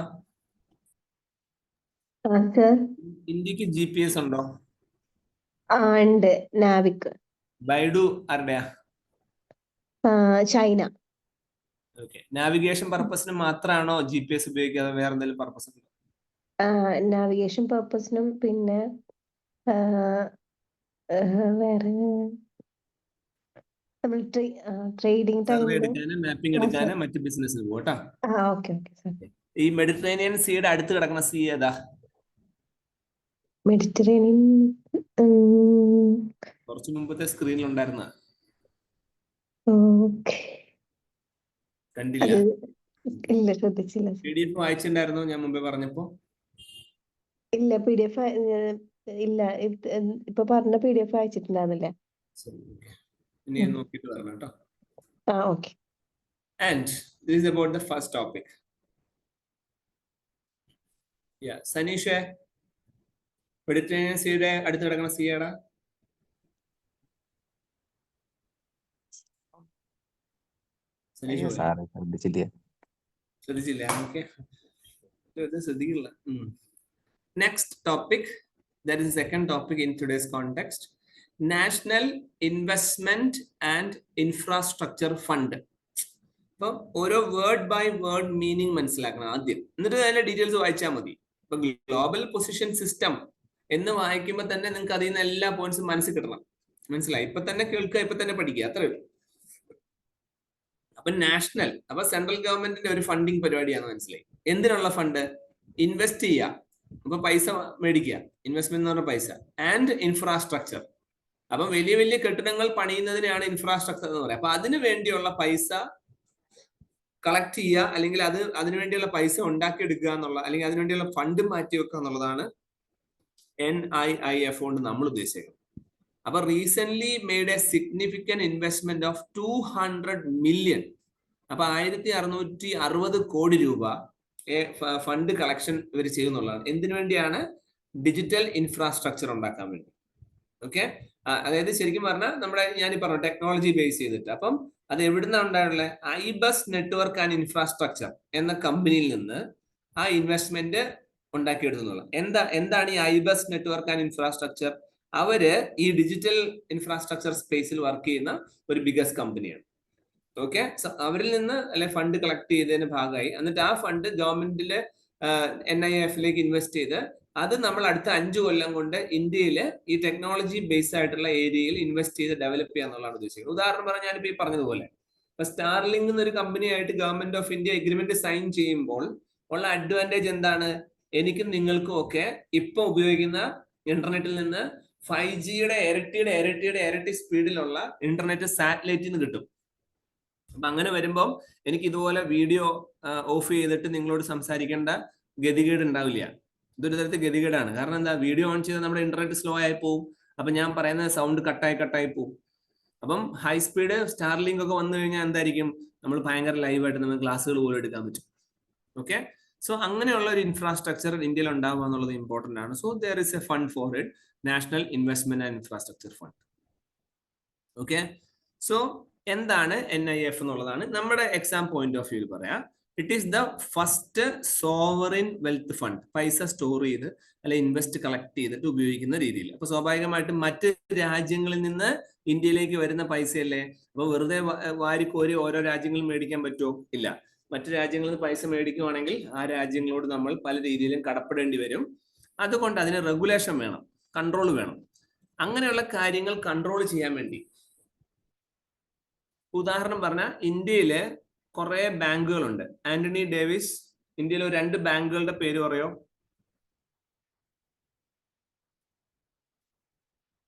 ഇന്ത്യക്ക് GPS ഉണ്ടോ? ഉണ്ട്, നാവിക്. ബൈഡു ആരുടെയാ? ചൈന. ഓക്കെ, നാവിഗേഷൻ പർപ്പസിന് മാത്രമാണോ GPS ഉപയോഗിക്കാതെ വേറെ എന്തെങ്കിലും പർപ്പസ് ഉണ്ടോ? നാവിഗേഷൻ പർപ്പസിനും പിന്നെ വേറെ നമ്മൾ ട്രേഡിംഗ് എടുക്കാനും മാപ്പിംഗ് എടുക്കാനും മറ്റു ബിസിനസ്സിന് പോകട്ടോ. Okay okay sir. ഈ മെഡിറ്ററേനിയൻ സീയുടെ അടുത്ത് കിടക്കുന്ന സീ ഏതാ? മെഡിറ്ററേനിയൻ കുറച്ചു മുമ്പത്തെ സ്ക്രീനിൽ ഉണ്ടായിരുന്ന. കണ്ടില്ല? ഇല്ല, ശ്രദ്ധിച്ചില്ല. PDF വായിച്ചിട്ടുണ്ടായിരുന്നോ ഞാൻ മുമ്പേ പറഞ്ഞപ്പോ? ഇല്ല, PDF ഇല്ല, ഇപ്പൊ പറഞ്ഞ PDF വായിച്ചിട്ടുണ്ടായിരുന്നില്ല. ഇനി നോക്കിയിട്ട് വരണം കേട്ടോ. Okay. And this is about the first topic. Yeah, സനീഷേ, മെഡിറ്ററേനിയൻ സീയുടെ അടുത്ത് കിടക്കുന്ന സീ ഏടാ? സനീഷ് അയ്യോ പറയൂ. സാറേ ശ്രദ്ധിച്ചില്ല. ശ്രദ്ധിച്ചില്ല. Okay, ശ്രദ്ധിക്കില്ല. Next topic, that is the second topic in today's context, National Investment and Infrastructure Fund. അപ്പം ഓരോ വേർഡ് ബൈ വേർഡ് മീനിങ് മനസ്സിലാക്കണം ആദ്യം, എന്നിട്ട് അതിന്റെ ഡീറ്റെയിൽസ് വായിച്ചാൽ മതി. ഇപ്പൊ ഗ്ലോബൽ പൊസിഷൻ സിസ്റ്റം എന്ന് വായിക്കുമ്പോൾ തന്നെ നിങ്ങൾക്ക് അതിൽ നിന്ന് എല്ലാ പോയിന്റ്സും മനസ്സിൽ കിട്ടണം. മനസ്സിലായി? ഇപ്പൊ തന്നെ കേൾക്കുക, ഇപ്പൊ തന്നെ പഠിക്കുക, അത്രേ ഉള്ളൂ. അപ്പൊ നാഷണൽ, അപ്പൊ സെൻട്രൽ ഗവൺമെന്റിന്റെ ഒരു ഫണ്ടിങ് പരിപാടിയാണ്. മനസ്സിലായി? എന്തിനുള്ള ഫണ്ട്? ഇൻവെസ്റ്റ് ചെയ്യുക, അപ്പൊ പൈസ മേടിക്കുക, ഇൻവെസ്റ്റ്മെന്റ് എന്ന് പറഞ്ഞ പൈസ. ആൻഡ് ഇൻഫ്രാസ്ട്രക്ചർ, അപ്പൊ വലിയ വലിയ കെട്ടിടങ്ങൾ പണിയുന്നതിനാണ് ഇൻഫ്രാസ്ട്രക്ചർ എന്ന് പറയുക. അപ്പൊ അതിനു വേണ്ടിയുള്ള പൈസ കളക്ട് ചെയ്യുക, അല്ലെങ്കിൽ അതിനു വേണ്ടിയുള്ള പൈസ ഉണ്ടാക്കിയെടുക്കുക എന്നുള്ള, അല്ലെങ്കിൽ അതിനുവേണ്ടിയുള്ള ഫണ്ട് മാറ്റി വെക്കുക എന്നുള്ളതാണ് NIIF കൊണ്ട് നമ്മൾ ഉദ്ദേശിക്കുന്നത്. അപ്പൊ recent made A significant investment of 200 million, അപ്പൊ 1660 കോടി രൂപ ഫണ്ട് കളക്ഷൻ ഇവർ ചെയ്യുന്നുള്ളതാണ്. എന്തിനു വേണ്ടിയാണ്? ഡിജിറ്റൽ ഇൻഫ്രാസ്ട്രക്ചർ ഉണ്ടാക്കാൻ വേണ്ടി. ഓക്കെ, അതായത് ശരിക്കും പറഞ്ഞാൽ നമ്മുടെ ഞാനീ പറഞ്ഞു ടെക്നോളജി ബേസ് ചെയ്തിട്ട്. അപ്പം അത് എവിടുന്നാ ഉണ്ടായിട്ടുള്ളത്? ഐബസ് നെറ്റ്വർക്ക് ആൻഡ് ഇൻഫ്രാസ്ട്രക്ചർ എന്ന കമ്പനിയിൽ നിന്ന് ആ ഇൻവെസ്റ്റ്മെന്റ് ഉണ്ടാക്കിയെടുത്തുള്ള. എന്താണ് ഈ ഐബസ് നെറ്റ്വർക്ക് ആൻഡ് ഇൻഫ്രാസ്ട്രക്ചർ? അവര് ഈ ഡിജിറ്റൽ ഇൻഫ്രാസ്ട്രക്ചർ സ്പേസിൽ വർക്ക് ചെയ്യുന്ന ഒരു ബിഗസ്റ്റ് കമ്പനിയാണ്. ഓക്കെ, അവരിൽ നിന്ന് അല്ലെ ഫണ്ട് കളക്ട് ചെയ്തതിന് ഭാഗമായി, എന്നിട്ട് ആ ഫണ്ട് ഗവൺമെന്റിലെ NIIF ഇൻവെസ്റ്റ് ചെയ്ത് അത് നമ്മൾ അടുത്ത 5 കൊല്ലം കൊണ്ട് ഇന്ത്യയിൽ ഈ ടെക്നോളജി ബേസ്ഡ് ആയിട്ടുള്ള ഏരിയയിൽ ഇൻവെസ്റ്റ് ചെയ്ത് ഡെവലപ്പ് ചെയ്യുക എന്നുള്ളതാണ് ഉദ്ദേശിക്കുന്നത്. ഉദാഹരണം പറഞ്ഞാൽ ഞാനിപ്പോൾ ഈ പറഞ്ഞതുപോലെ ഇപ്പൊ സ്റ്റാർലിങ്ക് എന്നൊരു കമ്പനിയായിട്ട് government of India agreement sign ചെയ്യുമ്പോൾ ഉള്ള അഡ്വാൻറ്റേജ് എന്താണ്? എനിക്കും നിങ്ങൾക്കും ഒക്കെ ഇപ്പൊ ഉപയോഗിക്കുന്ന ഇന്റർനെറ്റിൽ നിന്ന് 5Gയുടെ ഇരട്ടി സ്പീഡിലുള്ള ഇന്റർനെറ്റ് സാറ്റലൈറ്റിൽ നിന്ന് കിട്ടും. അപ്പൊ അങ്ങനെ വരുമ്പോൾ എനിക്ക് ഇതുപോലെ വീഡിയോ ഓഫ് ചെയ്തിട്ട് നിങ്ങളോട് സംസാരിക്കേണ്ട ഗതികേട് ഉണ്ടാവില്ല. ഇതൊരു തരത്തിൽ ഗതികേടാണ്. കാരണം എന്താ? വീഡിയോ ഓൺ ചെയ്താൽ നമ്മുടെ ഇന്റർനെറ്റ് സ്ലോ ആയി പോകും. അപ്പൊ ഞാൻ പറയുന്ന സൗണ്ട് കട്ടായി പോകും. അപ്പം ഹൈ സ്പീഡ് സ്റ്റാർലിങ്ക് ഒക്കെ വന്നു കഴിഞ്ഞാൽ എന്തായിരിക്കും? നമ്മൾ ഭയങ്കര ലൈവായിട്ട് നമുക്ക് ക്ലാസ്സുകൾ പോലും എടുക്കാൻ പറ്റും. ഓക്കെ, സോ അങ്ങനെയുള്ള ഒരു ഇൻഫ്രാസ്ട്രക്ചർ ഇന്ത്യയിൽ ഉണ്ടാവുക എന്നുള്ളത് ഇമ്പോർട്ടന്റ് ആണ്. So there is A fund for it, national investment and infrastructure fund. Okay, so എന്താണ് NIIF എന്നുള്ളതാണ് നമ്മുടെ എക്സാം പോയിന്റ് ഓഫ് വ്യൂ പറയാം. It is the first sovereign wealth fund. പൈസ സ്റ്റോർ ചെയ്ത് അല്ലെ ഇൻവെസ്റ്റ് കളക്ട് ചെയ്തിട്ട് ഉപയോഗിക്കുന്ന രീതിയിൽ. അപ്പൊ സ്വാഭാവികമായിട്ടും മറ്റ് രാജ്യങ്ങളിൽ നിന്ന് ഇന്ത്യയിലേക്ക് വരുന്ന പൈസയല്ലേ. അപ്പൊ വെറുതെ വാരിക്കോരി ഓരോ രാജ്യങ്ങളും മേടിക്കാൻ പറ്റുമോ? ഇല്ല. മറ്റു രാജ്യങ്ങളിൽ നിന്ന് പൈസ മേടിക്കുവാണെങ്കിൽ ആ രാജ്യങ്ങളോട് നമ്മൾ പല രീതിയിലും കടപ്പെടേണ്ടി വരും. അതുകൊണ്ട് അതിന് റെഗുലേഷൻ വേണം, കൺട്രോൾ വേണം. അങ്ങനെയുള്ള കാര്യങ്ങൾ കൺട്രോൾ ചെയ്യാൻ വേണ്ടി, ഉദാഹരണം പറഞ്ഞാൽ ഇന്ത്യയില് കുറെ ബാങ്കുകളുണ്ട്. ആന്റണി ഡേവിസ്, ഇന്ത്യയിലെ 2 ബാങ്കുകളുടെ പേര് പറയോ?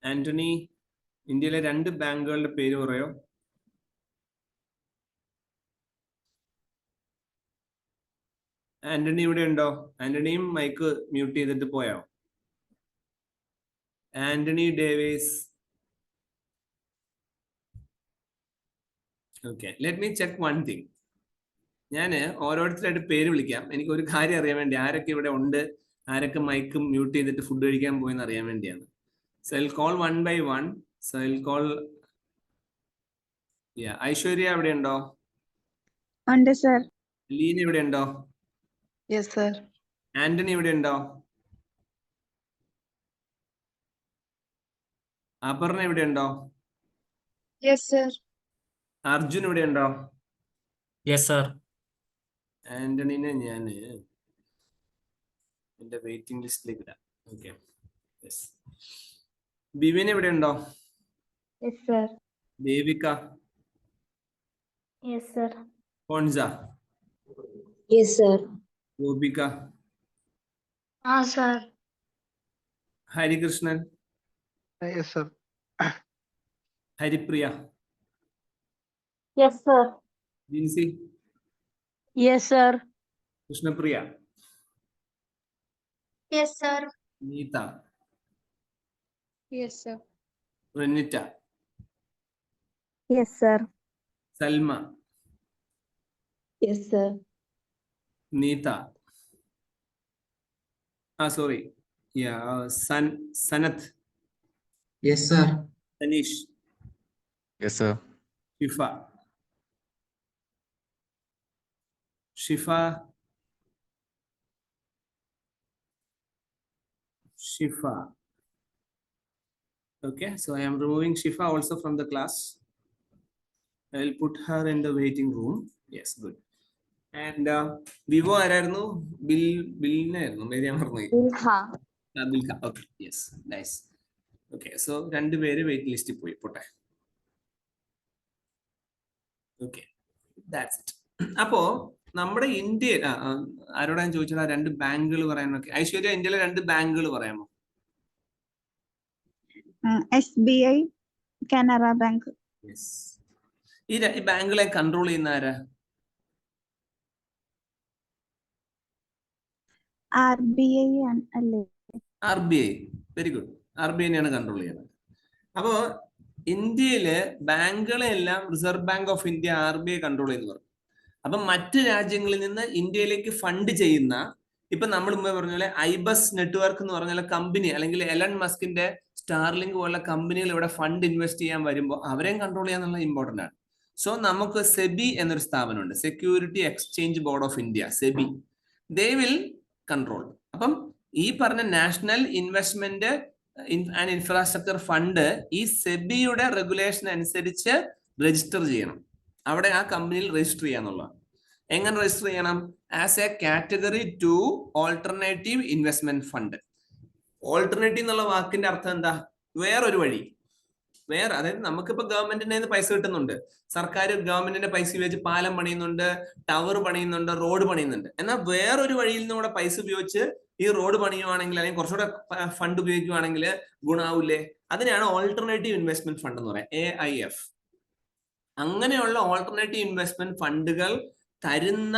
ആന്റണി, ഇന്ത്യയിലെ 2 ബാങ്കുകളുടെ പേര് പറയോ? ആന്റണി ഇവിടെ ഉണ്ടോ? ആന്റണിയും മൈക്ക് മ്യൂട്ട് ചെയ്തിട്ട് പോയോ? Antony Davis. Okay, let me check one thing. ഞാൻ ഓരോരുത്തരായിട്ട് പേര് വിളിക്കാം. എനിക്ക് ഒരു കാര്യം അറിയാൻ വേണ്ടി, ആരൊക്കെ ഇവിടെ ഉണ്ട്, ആരൊക്കെ മൈക്ക് മ്യൂട്ട് ചെയ്തിട്ട് ഫുഡ് കഴിക്കാൻ പോയെന്ന് അറിയാൻ വേണ്ടിയാണ്. So I will call one by one. So I will call Aishwarya ഇവിടെ ഉണ്ടോ? ഉണ്ട് സർ. ലീന ഇവിടെ ഉണ്ടോ? Yes sir. ആന്റണി ഇവിടെ ഉണ്ടോ? അപർണ ഇവിടെ ഉണ്ടോ? Yes sir. അർജുൻ ഇവിടെ ഉണ്ടോ? Yes sir. ആന്റണിനെ ഞാൻ എന്റെ വെയിറ്റിംഗ് ലിസ്റ്റിലേക്ക് ഇടാം. Okay, yes. ബിവിൻ ഇവിടെ ഉണ്ടോ? Yes sir. Devika? Yes sir. Fonsa? Yes sir. Gopika? ആ sir. Harikrishnan? Yes sir. Haripriya? Yes sir. Jincy? Yes sir. Krishnapriya? Yes sir. Neetha? Yes sir. Renita? Yes sir. Salma? Yes sir. Neetha? Sorry, Sanath? Yes sir. Sanish? Yes sir. Shifa? Shifa. Shifa. Okay, so I am removing Shifa also from the class. I will put her in the waiting room. Yes, good. And Vivo ആരായിരുന്നു? ബില്ലിനായിരുന്നു. Bilha. Bilha. Okay, yes, nice. Okay, so രണ്ടുപേര് wait ലിസ്റ്റിൽ പോയി പോട്ടെ. Okay, that's it. അപ്പോ നമ്മുടെ India ആരോടാ ഞാൻ ചോദിച്ചത്? രണ്ട് ബാങ്കുകൾ പറയാനൊക്കെ. ഐശ്വര്യ, ഇന്ത്യയിലെ രണ്ട് ബാങ്കുകൾ പറയാമോ? SBI, Canara bank. യെസ്. ഈ ബാങ്കുകളെ കൺട്രോൾ ചെയ്യുന്ന ആരാ? RBI അല്ലേ? RBI. Very good. RBI നെയാണ് കൺട്രോൾ ചെയ്യുന്നത്. അപ്പോ ഇന്ത്യയില് ബാങ്കുകളെ എല്ലാം reserve bank of India RBI control ചെയ്യുന്നു പറഞ്ഞു. അപ്പൊ മറ്റ് രാജ്യങ്ങളിൽ നിന്ന് ഇന്ത്യയിലേക്ക് ഫണ്ട് ചെയ്യുന്ന, ഇപ്പൊ നമ്മൾ മുമ്പേ പറഞ്ഞ പോലെ ഐബസ് നെറ്റ്വർക്ക് എന്ന് പറഞ്ഞ കമ്പനി, അല്ലെങ്കിൽ എലൺ മസ്കിന്റെ സ്റ്റാർലിങ്ക് പോലുള്ള കമ്പനികൾ ഇവിടെ ഫണ്ട് ഇൻവെസ്റ്റ് ചെയ്യാൻ വരുമ്പോൾ അവരെയും കൺട്രോൾ ചെയ്യാന്നുള്ള ഇമ്പോർട്ടന്റ് ആണ്. സോ നമുക്ക് സെബി എന്നൊരു സ്ഥാപനമുണ്ട്, security exchange board of India, SEBI. They will control. അപ്പം ഈ പറഞ്ഞ national investment and infrastructure fund ഈ സെബിയുടെ റെഗുലേഷൻ അനുസരിച്ച് രജിസ്റ്റർ ചെയ്യണം. അവിടെ ആ കമ്പനിയിൽ രജിസ്റ്റർ ചെയ്യാന്നുള്ളതാണ്. എങ്ങനെ രജിസ്റ്റർ ചെയ്യണം? As A category 2 alternative investment fund. Alternative എന്നുള്ള വാക്കിന്റെ അർത്ഥം എന്താ? വേറൊരു വഴി. അതായത് നമുക്കിപ്പോ ഗവൺമെന്റിന്റെ പൈസ കിട്ടുന്നുണ്ട്, സർക്കാർ ഗവൺമെന്റിന്റെ പൈസ ഉപയോഗിച്ച് പാലം പണിയുന്നുണ്ട്, ടവർ പണിയുന്നുണ്ട്, റോഡ് പണിയുന്നുണ്ട്. എന്നാൽ വേറൊരു വഴിയിൽ നിന്ന് കൂടെ പൈസ ഉപയോഗിച്ച് ഈ റോഡ് പണിയുവാണെങ്കിൽ, അല്ലെങ്കിൽ കുറച്ചുകൂടെ ഫണ്ട് ഉപയോഗിക്കുവാണെങ്കിൽ ഗുണാവൂലേ? അതിനെയാണ് ഓൾട്ടർനേറ്റീവ് ഇൻവെസ്റ്റ്മെന്റ് ഫണ്ട് എന്ന് പറയാം, AIF. അങ്ങനെയുള്ള ഓൾട്ടർനേറ്റീവ് ഇൻവെസ്റ്റ്മെന്റ് ഫണ്ടുകൾ തരുന്ന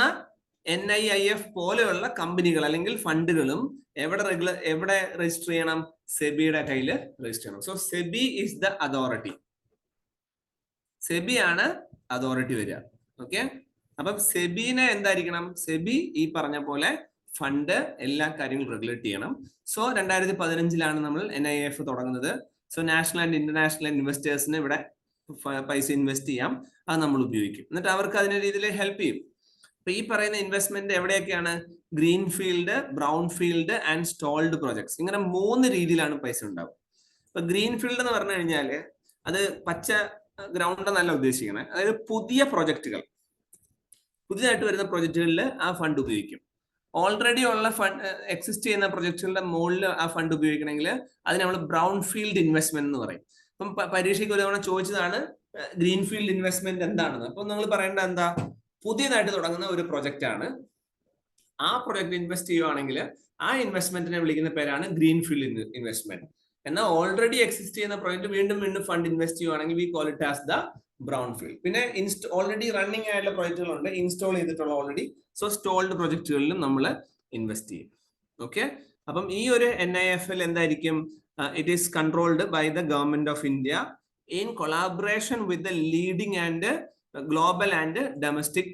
NIIF പോലെയുള്ള കമ്പനികൾ അല്ലെങ്കിൽ ഫണ്ടുകളും എവിടെ രജിസ്റ്റർ ചെയ്യണം? സെബിയുടെ കയ്യിൽ രജിസ്റ്റർ ചെയ്യണം. So SEBI is the authority. SEBI ആണ് അതോറിറ്റി വരിക. ഓക്കെ, അപ്പം സെബിനെ എന്തായിരിക്കണം? സെബി ഈ പറഞ്ഞ പോലെ ഫണ്ട് എല്ലാ കാര്യങ്ങളും റെഗുലേറ്റ് ചെയ്യണം. സോ 2015 നമ്മൾ NIIF തുടങ്ങുന്നത്. സോ നാഷണൽ ആൻഡ് ഇന്റർനാഷണൽ ഇൻവെസ്റ്റേഴ്സിന് ഇവിടെ പൈസ ഇൻവെസ്റ്റ് ചെയ്യാം, അത് നമ്മൾ ഉപയോഗിക്കും. എന്നിട്ട് അവർക്ക് അതിന്റെ രീതിയിൽ ഹെൽപ്പ് ചെയ്യും. അപ്പൊ ഈ പറയുന്ന ഇൻവെസ്റ്റ്മെന്റ് എവിടെയൊക്കെയാണ്? Green field, brown field and stalled projects. ഇങ്ങനെ 3 രീതിയിലാണ് പൈസ ഉണ്ടാവും. ഇപ്പൊ ഗ്രീൻ ഫീൽഡ് എന്ന് പറഞ്ഞു കഴിഞ്ഞാല് അത് പച്ച ഗ്രൗണ്ട് എന്നല്ല ഉദ്ദേശിക്കുന്നത്. അതായത് പുതിയ പ്രൊജക്ടുകൾ, പുതിയതായിട്ട് വരുന്ന പ്രൊജക്ടുകളിൽ ആ ഫണ്ട് ഉപയോഗിക്കും. ഓൾറെഡി ഉള്ള ഫണ്ട് എക്സിസ്റ്റ് ചെയ്യുന്ന പ്രൊജക്ടുകളുടെ മുകളിൽ ആ ഫണ്ട് ഉപയോഗിക്കണമെങ്കിൽ അതിന് നമ്മൾ ബ്രൗൺ ഫീൽഡ് ഇൻവെസ്റ്റ്മെന്റ് എന്ന് പറയും. അപ്പം പരീക്ഷയ്ക്ക് ഒരു തവണ ചോദിച്ചതാണ് ഗ്രീൻ ഫീൽഡ് ഇൻവെസ്റ്റ്മെന്റ് എന്താണെന്ന്. അപ്പൊ നിങ്ങൾ പറയേണ്ട എന്താ? പുതിയതായിട്ട് തുടങ്ങുന്ന ഒരു പ്രൊജക്റ്റ് ആണ്, ആ പ്രൊജക്ട് ഇൻവെസ്റ്റ് ചെയ്യുവാണെങ്കിൽ ആ ഇൻവെസ്റ്റ്മെന്റിനെ വിളിക്കുന്ന പേരാണ് ഗ്രീൻ ഫീൽഡ് ഇൻവെസ്റ്റ്മെന്റ്. എന്നാൽ ഓൾറെഡി എക്സിസ്റ്റ് ചെയ്യുന്ന പ്രൊജക്ട് വീണ്ടും ഫണ്ട് ഇൻവെസ്റ്റ് ചെയ്യുവാണെങ്കിൽ we call it as the brown field. പിന്നെ ഓൾറെഡി റണ്ണിങ് ആയിട്ടുള്ള പ്രൊജക്ടുകളുണ്ട്, ഇൻസ്റ്റാൾ ചെയ്തിട്ടുള്ള ഓൾറെഡി. സോ സ്റ്റോൾഡ് പ്രൊജക്ടുകളിലും നമ്മൾ ഇൻവെസ്റ്റ് ചെയ്യും. ഓക്കെ, അപ്പം ഈ ഒരു NIIF എന്തായിരിക്കും? It is controlled by the government of India in collaboration with the leading and global and domestic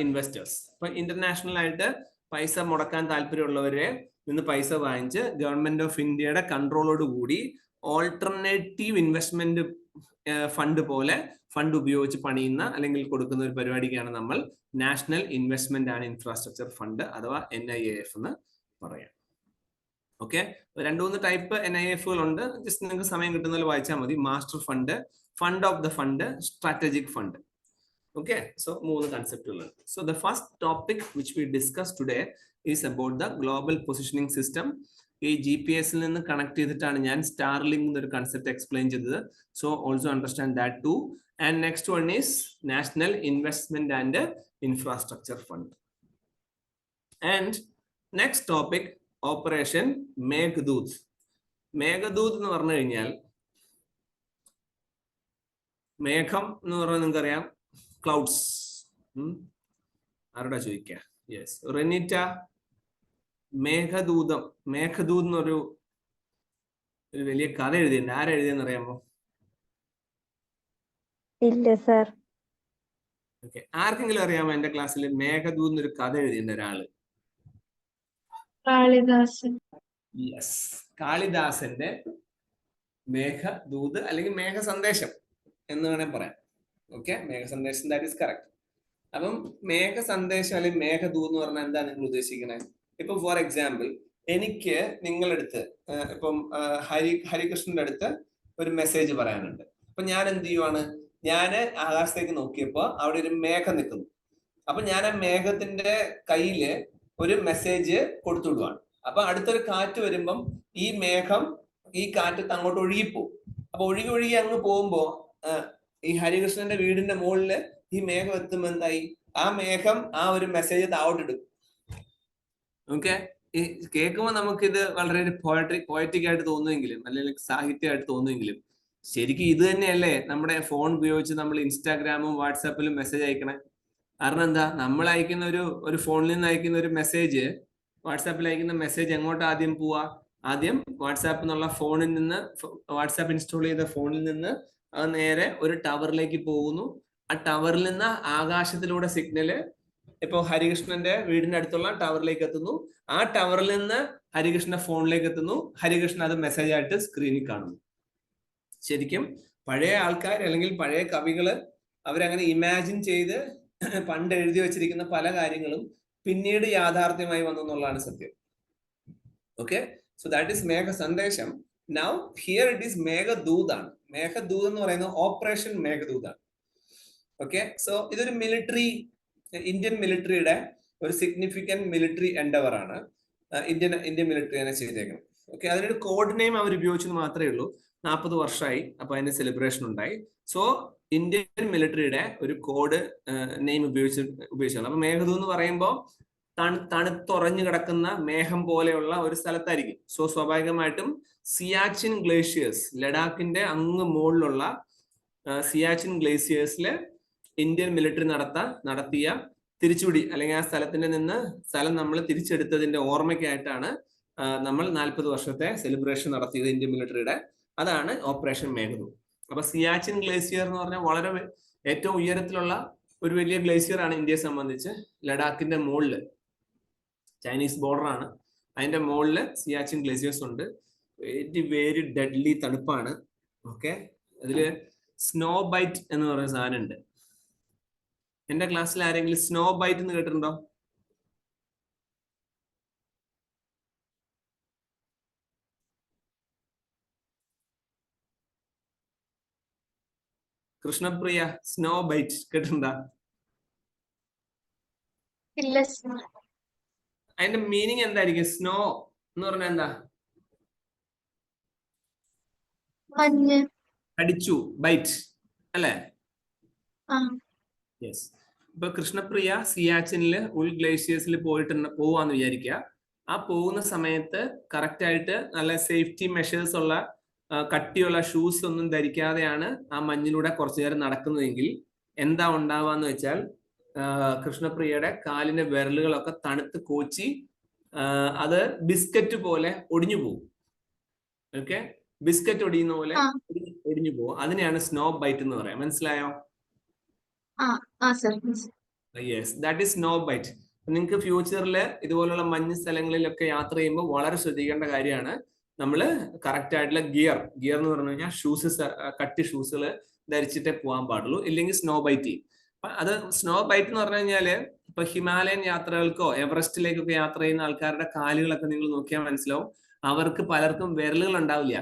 investors. ഇപ്പൊ ഇന്റർനാഷണൽ ആയിട്ട് പൈസ മുടക്കാൻ താല്പര്യമുള്ളവരെ നിന്ന് പൈസ വാങ്ങിച്ച് ഗവൺമെന്റ് ഓഫ് ഇന്ത്യയുടെ കൺട്രോളോട് കൂടി ഓൾട്ടർനേറ്റീവ് ഇൻവെസ്റ്റ്മെന്റ് ഫണ്ട് പോലെ ഫണ്ട് ഉപയോഗിച്ച് പണിയുന്ന അല്ലെങ്കിൽ കൊടുക്കുന്ന ഒരു പരിപാടിക്കാണ് നമ്മൾ national investment and infrastructure fund അഥവാ NIIF എന്ന് പറയാം. ഓക്കെ, 2-3 ടൈപ്പ് NIIFകൾ ഉണ്ട്. ജസ്റ്റ് നിങ്ങൾക്ക് സമയം കിട്ടുന്നതിൽ വായിച്ചാൽ മതി. Master fund, fund of the fund, strategic fund. Okay, so 3 conceptual. So the first topic which we discussed today is about the global positioning system. ഈ GPS നിന്ന് കണക്ട് ചെയ്തിട്ടാണ് ഞാൻ സ്റ്റാർലിങ്ക് എന്നൊരു കൺസെപ്റ്റ് എക്സ്പ്ലെയിൻ ചെയ്തത്. So also understand that too. And next one is national investment and infrastructure fund. And next topic operation Meghdoot. Meghdoot എന്ന് പറഞ്ഞു കഴിഞ്ഞാൽ, മേഘം എന്ന് പറഞ്ഞാൽ നിങ്ങൾക്കറിയാം, ക്ലൗഡ്സ്. ആരോടാ ചോദിക്ക? യെസ്, റെനിറ്റ. മേഘദൂതം, മേഘദൂത് എന്നൊരു വലിയ കഥ എഴുതിയിട്ടുണ്ട്. ആരാ എഴുതിയെന്ന് അറിയാമോ? ഇല്ല സർ. ഓക്കെ, ആർക്കെങ്കിലും അറിയാമോ എന്റെ ക്ലാസ്സിൽ മേഘദൂത് എന്നൊരു കഥ എഴുതിയിട്ടുണ്ട് ഒരാള്? കാളിദാസൻ. യെസ്, കാളിദാസന്റെ മേഘദൂത് അല്ലെങ്കിൽ മേഘ സന്ദേശം എന്ന് വേണേൽ പറയാം. ഓക്കെ, മേഘ സന്ദേശം, ദാറ്റ് ഈസ് കറക്റ്റ്. അപ്പം മേഘ സന്ദേശം അല്ലെങ്കിൽ മേഘദൂത് എന്ന് പറഞ്ഞാൽ എന്താ നിങ്ങൾ ഉദ്ദേശിക്കുന്നത്? ഇപ്പൊ ഫോർ എക്സാമ്പിൾ, എനിക്ക് നിങ്ങളടുത്ത് ഇപ്പം ഹരികൃഷ്ണന്റെ അടുത്ത് ഒരു മെസ്സേജ് പറയാനുണ്ട്. അപ്പൊ ഞാൻ എന്ത് ചെയ്യുവാണ്? ഞാൻ ആകാശത്തേക്ക് നോക്കിയപ്പോ അവിടെ ഒരു മേഘം നിൽക്കുന്നു. അപ്പൊ ഞാൻ ആ മേഘത്തിന്റെ കയ്യില് ഒരു മെസ്സേജ് കൊടുത്തുവിടുവാണ്. അപ്പൊ അടുത്തൊരു കാറ്റ് വരുമ്പം ഈ മേഘം ഈ കാറ്റത്ത് അങ്ങോട്ട് ഒഴുകിപ്പോവും. അപ്പൊ ഒഴുകി അങ്ങ് പോകുമ്പോ ഈ ഹരികൃഷ്ണന്റെ വീടിന്റെ മുകളില് ഈ മേഘം എത്തുമ്പോ എന്തായി? ആ മേഘം ആ ഒരു മെസ്സേജ് താഴോട്ടിടും. ഓക്കെ, ഈ കേൾക്കുമ്പോൾ നമുക്കിത് വളരെ പോയറ്റിക് ആയിട്ട് തോന്നുമെങ്കിലും അല്ലെങ്കിൽ സാഹിത്യമായിട്ട് തോന്നുമെങ്കിലും ശരിക്കും ഇത് തന്നെയല്ലേ നമ്മുടെ ഫോൺ ഉപയോഗിച്ച് നമ്മൾ ഇൻസ്റ്റാഗ്രാമും വാട്സാപ്പിലും മെസ്സേജ് അയക്കണേ. കാരണം എന്താ? നമ്മൾ അയക്കുന്ന ഒരു ഫോണിൽ നിന്ന് അയക്കുന്ന ഒരു മെസ്സേജ്, വാട്സാപ്പിൽ അയക്കുന്ന മെസ്സേജ് എങ്ങോട്ട് ആദ്യം പോവാ? ആദ്യം വാട്സാപ്പ് എന്നുള്ള ഫോണിൽ നിന്ന്, വാട്സാപ്പ് ഇൻസ്റ്റാൾ ചെയ്ത ഫോണിൽ നിന്ന് അത് നേരെ ഒരു ടവറിലേക്ക് പോകുന്നു. ആ ടവറിൽ നിന്ന് ആകാശത്തിലൂടെ സിഗ്നല് ഇപ്പൊ ഹരികൃഷ്ണന്റെ വീടിന്റെ അടുത്തുള്ള ടവറിലേക്ക് എത്തുന്നു. ആ ടവറിൽ നിന്ന് ഹരികൃഷ്ണന്റെ ഫോണിലേക്ക് എത്തുന്നു. ഹരികൃഷ്ണൻ അത് മെസ്സേജ് ആയിട്ട് സ്ക്രീനിൽ കാണുന്നു. ശരിക്കും പഴയ ആൾക്കാർ അല്ലെങ്കിൽ പഴയ കവികള് അവരങ്ങനെ ഇമാജിൻ ചെയ്ത് പണ്ട് എഴുതി വെച്ചിരിക്കുന്ന പല കാര്യങ്ങളും പിന്നീട് യാഥാർത്ഥ്യമായി വന്നു എന്നുള്ളതാണ് സത്യം. ഓക്കെ, സോ ദാറ്റ് ഈസ് മേഘ സന്ദേശം. Now here it is Meghdoot ആണ്. മേഘദൂത് എന്ന് പറയുന്നത് ഓപ്പറേഷൻ മേഘദൂത് ആണ്. ഓക്കെ, സോ ഇതൊരു ഇന്ത്യൻ മിലിറ്ററിയുടെ ഒരു സിഗ്നിഫിക്കന്റ് മിലിറ്ററി എൻഡവർ ആണ്. ഇന്ത്യൻ മിലിറ്ററി തന്നെ ചെയ്തേക്കണം. ഓക്കെ, അതിനൊരു കോഡ് നെയിം അവർ ഉപയോഗിച്ചെന്ന് മാത്രമേ ഉള്ളൂ. 40 വർഷമായി. അപ്പൊ അതിന്റെ സെലിബ്രേഷൻ ഉണ്ടായി. സോ ഇന്ത്യൻ മിലിറ്ററിയുടെ ഒരു കോഡ് നെയിം ഉപയോഗിച്ചാണ്. അപ്പൊ മേഘദൂത് എന്ന് പറയുമ്പോൾ തണുത്തുറഞ്ഞു കിടക്കുന്ന മേഘം പോലെയുള്ള ഒരു സ്ഥലത്തായിരിക്കും. സോ സ്വാഭാവികമായിട്ടും സിയാച്ചിൻ ഗ്ലേഷ്യേഴ്സ്, ലഡാക്കിന്റെ അങ്ങ് മുകളിലുള്ള സിയാച്ചിൻ ഗ്ലേഷ്യേഴ്സില് ഇന്ത്യൻ മിലിറ്ററി നടത്തിയ തിരിച്ചുപിടി അല്ലെങ്കിൽ ആ സ്ഥലം നമ്മൾ തിരിച്ചെടുത്തതിന്റെ ഓർമ്മയ്ക്കായിട്ടാണ് നമ്മൾ 40 വർഷത്തെ സെലിബ്രേഷൻ നടത്തിയത് ഇന്ത്യൻ മിലിറ്ററിയുടെ. അതാണ് ഓപ്പറേഷൻ മേഘദൂത്. അപ്പൊ സിയാച്ചിൻ ഗ്ലേസിയർ എന്ന് പറഞ്ഞാൽ വളരെ ഏറ്റവും ഉയരത്തിലുള്ള ഒരു വലിയ ഗ്ലേസിയർ ആണ് ഇന്ത്യയെ സംബന്ധിച്ച്. ലഡാക്കിന്റെ മുകളില്, ചൈനീസ് ബോർഡർ ആണ്, അതിന്റെ മുകളില് സിയാച്ചിൻ ഗ്ലേസിയേഴ്സ് ഉണ്ട്. വെരി ഡെഡ്ലി തണുപ്പാണ്. ഓക്കെ, അതില് സ്നോ ബൈറ്റ് എന്ന് പറയുന്ന സാധനം ഉണ്ട്. എന്റെ ക്ലാസ്സിൽ ആരെങ്കിലും സ്നോ ബൈറ്റ് എന്ന് കേട്ടിട്ടുണ്ടോ? കൃഷ്ണപ്രിയ, സ്നോ ബൈറ്റ് കേട്ടിട്ടുണ്ടോ? ഇല്ല സർ. അതിന്റെ മീനിങ് എന്തായിരിക്കും? സ്നോ എന്ന് പറഞ്ഞാൽ എന്താ? മഞ്ഞ്. അടിച്ചു, ബൈറ്റ് അല്ലേ? ആ. യെസ്. ഇപ്പൊ കൃഷ്ണപ്രിയ സിയാച്ചിനില് ഗ്ലേഷ്യേഴ്സിൽ പോവാന്ന് വിചാരിക്കുക. ആ പോകുന്ന സമയത്ത് കറക്റ്റ് ആയിട്ട് നല്ല സേഫ്റ്റി മെഷേഴ്സ് ഉള്ള കട്ടിയുള്ള ഷൂസ് ഒന്നും ധരിക്കാതെയാണ് ആ മഞ്ഞിലൂടെ കുറച്ചു നേരം നടക്കുന്നതെങ്കിൽ എന്താ ഉണ്ടാവാന്ന് വെച്ചാൽ കൃഷ്ണപ്രിയയുടെ കാലിന്റെ വിരലുകളൊക്കെ തണുത്ത് കോച്ചി അത് ബിസ്ക്കറ്റ് പോലെ ഒടിഞ്ഞു പോകും. ഓക്കെ, ബിസ്ക്കറ്റ് ഒടിയുന്ന പോലെ ഒടിഞ്ഞു പോകും. അതിനെയാണ് സ്നോ ബൈറ്റ് എന്ന് പറയാം. മനസ്സിലായോ? Yes, that is snow bite. നിങ്ങൾക്ക് ഫ്യൂച്ചറിൽ ഇതുപോലുള്ള മഞ്ഞ് സ്ഥലങ്ങളിലൊക്കെ യാത്ര ചെയ്യുമ്പോൾ വളരെ ശ്രദ്ധിക്കേണ്ട കാര്യമാണ്. നമ്മൾ കറക്റ്റ് ആയിട്ടുള്ള ഗിയർ എന്ന് പറഞ്ഞു കഴിഞ്ഞാൽ കട്ടി ഷൂസുകൾ ധരിച്ചിട്ടേ പോകാൻ പാടുള്ളൂ, ഇല്ലെങ്കിൽ സ്നോ ബൈറ്റ് ചെയ്യും. അത് സ്നോ ബൈറ്റ് എന്ന് പറഞ്ഞു കഴിഞ്ഞാല് ഇപ്പൊ ഹിമാലയൻ യാത്രകൾക്കോ എവറസ്റ്റിലേക്കൊക്കെ യാത്ര ചെയ്യുന്ന ആൾക്കാരുടെ കാലുകളൊക്കെ നിങ്ങൾ നോക്കിയാൽ മനസ്സിലാവും, അവർക്ക് പലർക്കും വിരലുകൾ ഉണ്ടാവില്ല.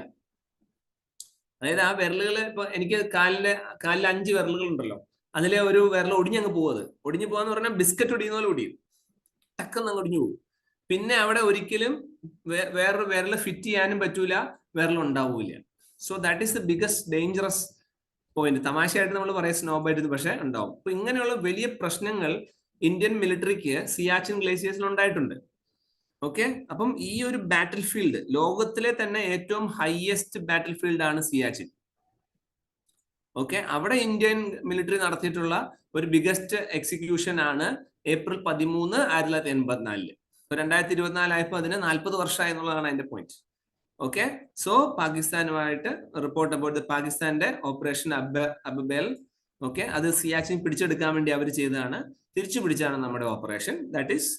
അതായത് ആ വിരലുകൾ, ഇപ്പൊ എനിക്ക് കാലിൽ 5 വിരലുകൾ ഉണ്ടല്ലോ, അതിലെ ഒരു വിരൽ ഒടിഞ്ഞങ്ങ് പോവത്. ഒടിഞ്ഞു പോവാന്ന് പറഞ്ഞാൽ ബിസ്ക്കറ്റ് ഒടിയുന്ന പോലെ ഒടിയും, ടക്കെന്ന് ഒടിഞ്ഞു പോകും. പിന്നെ അവിടെ ഒരിക്കലും വേറൊരു വിരൽ ഫിറ്റ് ചെയ്യാനും പറ്റൂല, വിരൽ ഉണ്ടാവൂല. So that is the biggest dangerous point. തമാശയായിട്ട് നമ്മൾ പറയാം സ്നോ ബൈറ്റ്, പക്ഷെ ഉണ്ടാവും. അപ്പൊ ഇങ്ങനെയുള്ള വലിയ പ്രശ്നങ്ങൾ ഇന്ത്യൻ മിലിറ്ററിക്ക് സിയാച്ചിൻ ഗ്ലേസിയേഴ്സിൽ ഉണ്ടായിട്ടുണ്ട്. ഓക്കെ, അപ്പം ഈ ഒരു ബാറ്റിൽ ഫീൽഡ് ലോകത്തിലെ തന്നെ ഏറ്റവും ഹയസ്റ്റ് ബാറ്റിൽ ഫീൽഡ് ആണ് സിയാച്ചിൻ. ഓക്കെ, അവിടെ ഇന്ത്യൻ മിലിറ്ററി നടത്തിയിട്ടുള്ള ഒരു ബിഗസ്റ്റ് എക്സിക്യൂഷൻ ആണ് ഏപ്രിൽ 13, 1984. 2024 ആയപ്പോൾ അതിന് 40 വർഷമായി എന്നുള്ളതാണ് അതിന്റെ പോയിന്റ്. ഓക്കെ, സോ പാകിസ്ഥാനുമായിട്ട് റിപ്പോർട്ട് അബൌട്ട് പാകിസ്ഥാന്റെ ഓപ്പറേഷൻ അബബേൽ. ഓക്കെ, അത് സിയാച്ചിൻ പിടിച്ചെടുക്കാൻ വേണ്ടി അവർ ചെയ്തതാണ്. തിരിച്ചു പിടിച്ചാണ് നമ്മുടെ operation, that is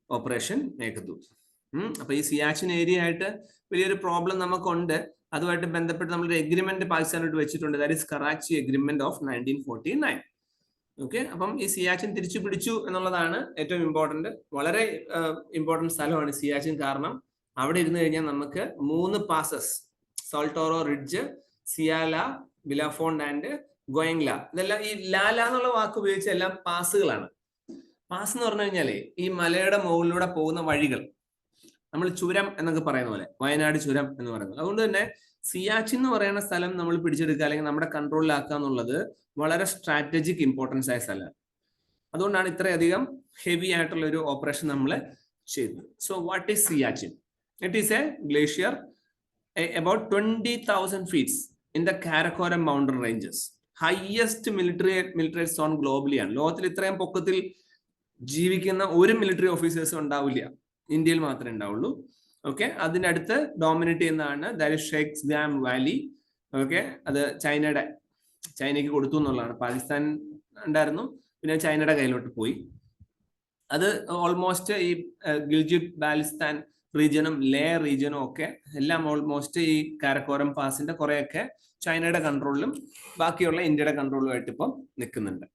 operation Meghdoot. അപ്പൊ ഈ സിയാച്ചിൻ ഏരിയ ആയിട്ട് വലിയൊരു പ്രോബ്ലം നമുക്കുണ്ട്. അതുമായിട്ട് ബന്ധപ്പെട്ട് നമ്മളൊരു എഗ്രിമെന്റ് പാകിസ്ഥാനോട്ട് വെച്ചിട്ടുണ്ട്, that is Karachi agreement of 1949. Okay, അപ്പം ഈ സിയാച്ചിൻ തിരിച്ചു പിടിച്ചു എന്നുള്ളതാണ് ഏറ്റവും ഇമ്പോർട്ടന്റ്. വളരെ ഇമ്പോർട്ടന്റ് സ്ഥലമാണ് സിയാച്ചിൻ. കാരണം അവിടെ ഇരുന്ന് കഴിഞ്ഞാൽ നമുക്ക് 3 പാസസ്, സോൾട്ടോറോ റിഡ്ജ്, സിയാല, ബിലാഫോണ്ട് ആൻഡ് ഗോയങ്ല, ഇതെല്ലാം ഈ ലാല എന്നുള്ള വാക്ക് ഉപയോഗിച്ച എല്ലാം പാസുകളാണ്. പാസ് എന്ന് പറഞ്ഞു കഴിഞ്ഞാല് ഈ മലയുടെ മുകളിലൂടെ പോകുന്ന വഴികൾ, നമ്മൾ ചുരം എന്നൊക്കെ പറയുന്ന പോലെ, വയനാട് ചുരം എന്ന് പറയുന്നത്. അതുകൊണ്ട് തന്നെ സിയാച്ചിൻ എന്ന് പറയുന്ന സ്ഥലം നമ്മൾ പിടിച്ചെടുക്കുക അല്ലെങ്കിൽ നമ്മുടെ കൺട്രോളിലാക്കുക എന്നുള്ളത് വളരെ സ്ട്രാറ്റജിക് ഇമ്പോർട്ടൻസ് ആയ സ്ഥലമാണ്. അതുകൊണ്ടാണ് ഇത്രയധികം ഹെവി ആയിട്ടുള്ള ഒരു ഓപ്പറേഷൻ നമ്മൾ ചെയ്തത്. So what is Siachen? It is A glacier about 20,000 feet in the Karakoram mountain ranges. Highest military zone globally ആണ്. ലോകത്തിൽ ഇത്രയും പൊക്കത്തിൽ ജീവിക്കുന്ന ഒരു മിലിറ്ററി ഓഫീസേഴ്സും ഉണ്ടാവില്ല, ഇന്ത്യയിൽ മാത്രമേ ഉണ്ടാവുള്ളൂ. ഓക്കെ, അതിനടുത്ത് ഡോമിനേറ്റ് ചെയ്യുന്നതാണ് ഷേഖ് ഗാം വാലി. ഓക്കെ, അത് ചൈനയ്ക്ക് കൊടുത്തു എന്നുള്ളതാണ്. പാകിസ്ഥാൻ ഉണ്ടായിരുന്നു, പിന്നെ ചൈനയുടെ കയ്യിലോട്ട് പോയി. അത് ഓൾമോസ്റ്റ് ഈ ഗിൽജിത് ബാലിസ്ഥാൻ റീജിയനും ലേ റീജിയനും ഒക്കെ എല്ലാം ഓൾമോസ്റ്റ് ഈ കാരക്കോരം പാസിന്റെ കുറെയൊക്കെ ചൈനയുടെ കൺട്രോളിലും ബാക്കിയുള്ള ഇന്ത്യയുടെ കൺട്രോളുമായിട്ട് ഇപ്പം നിൽക്കുന്നുണ്ട്.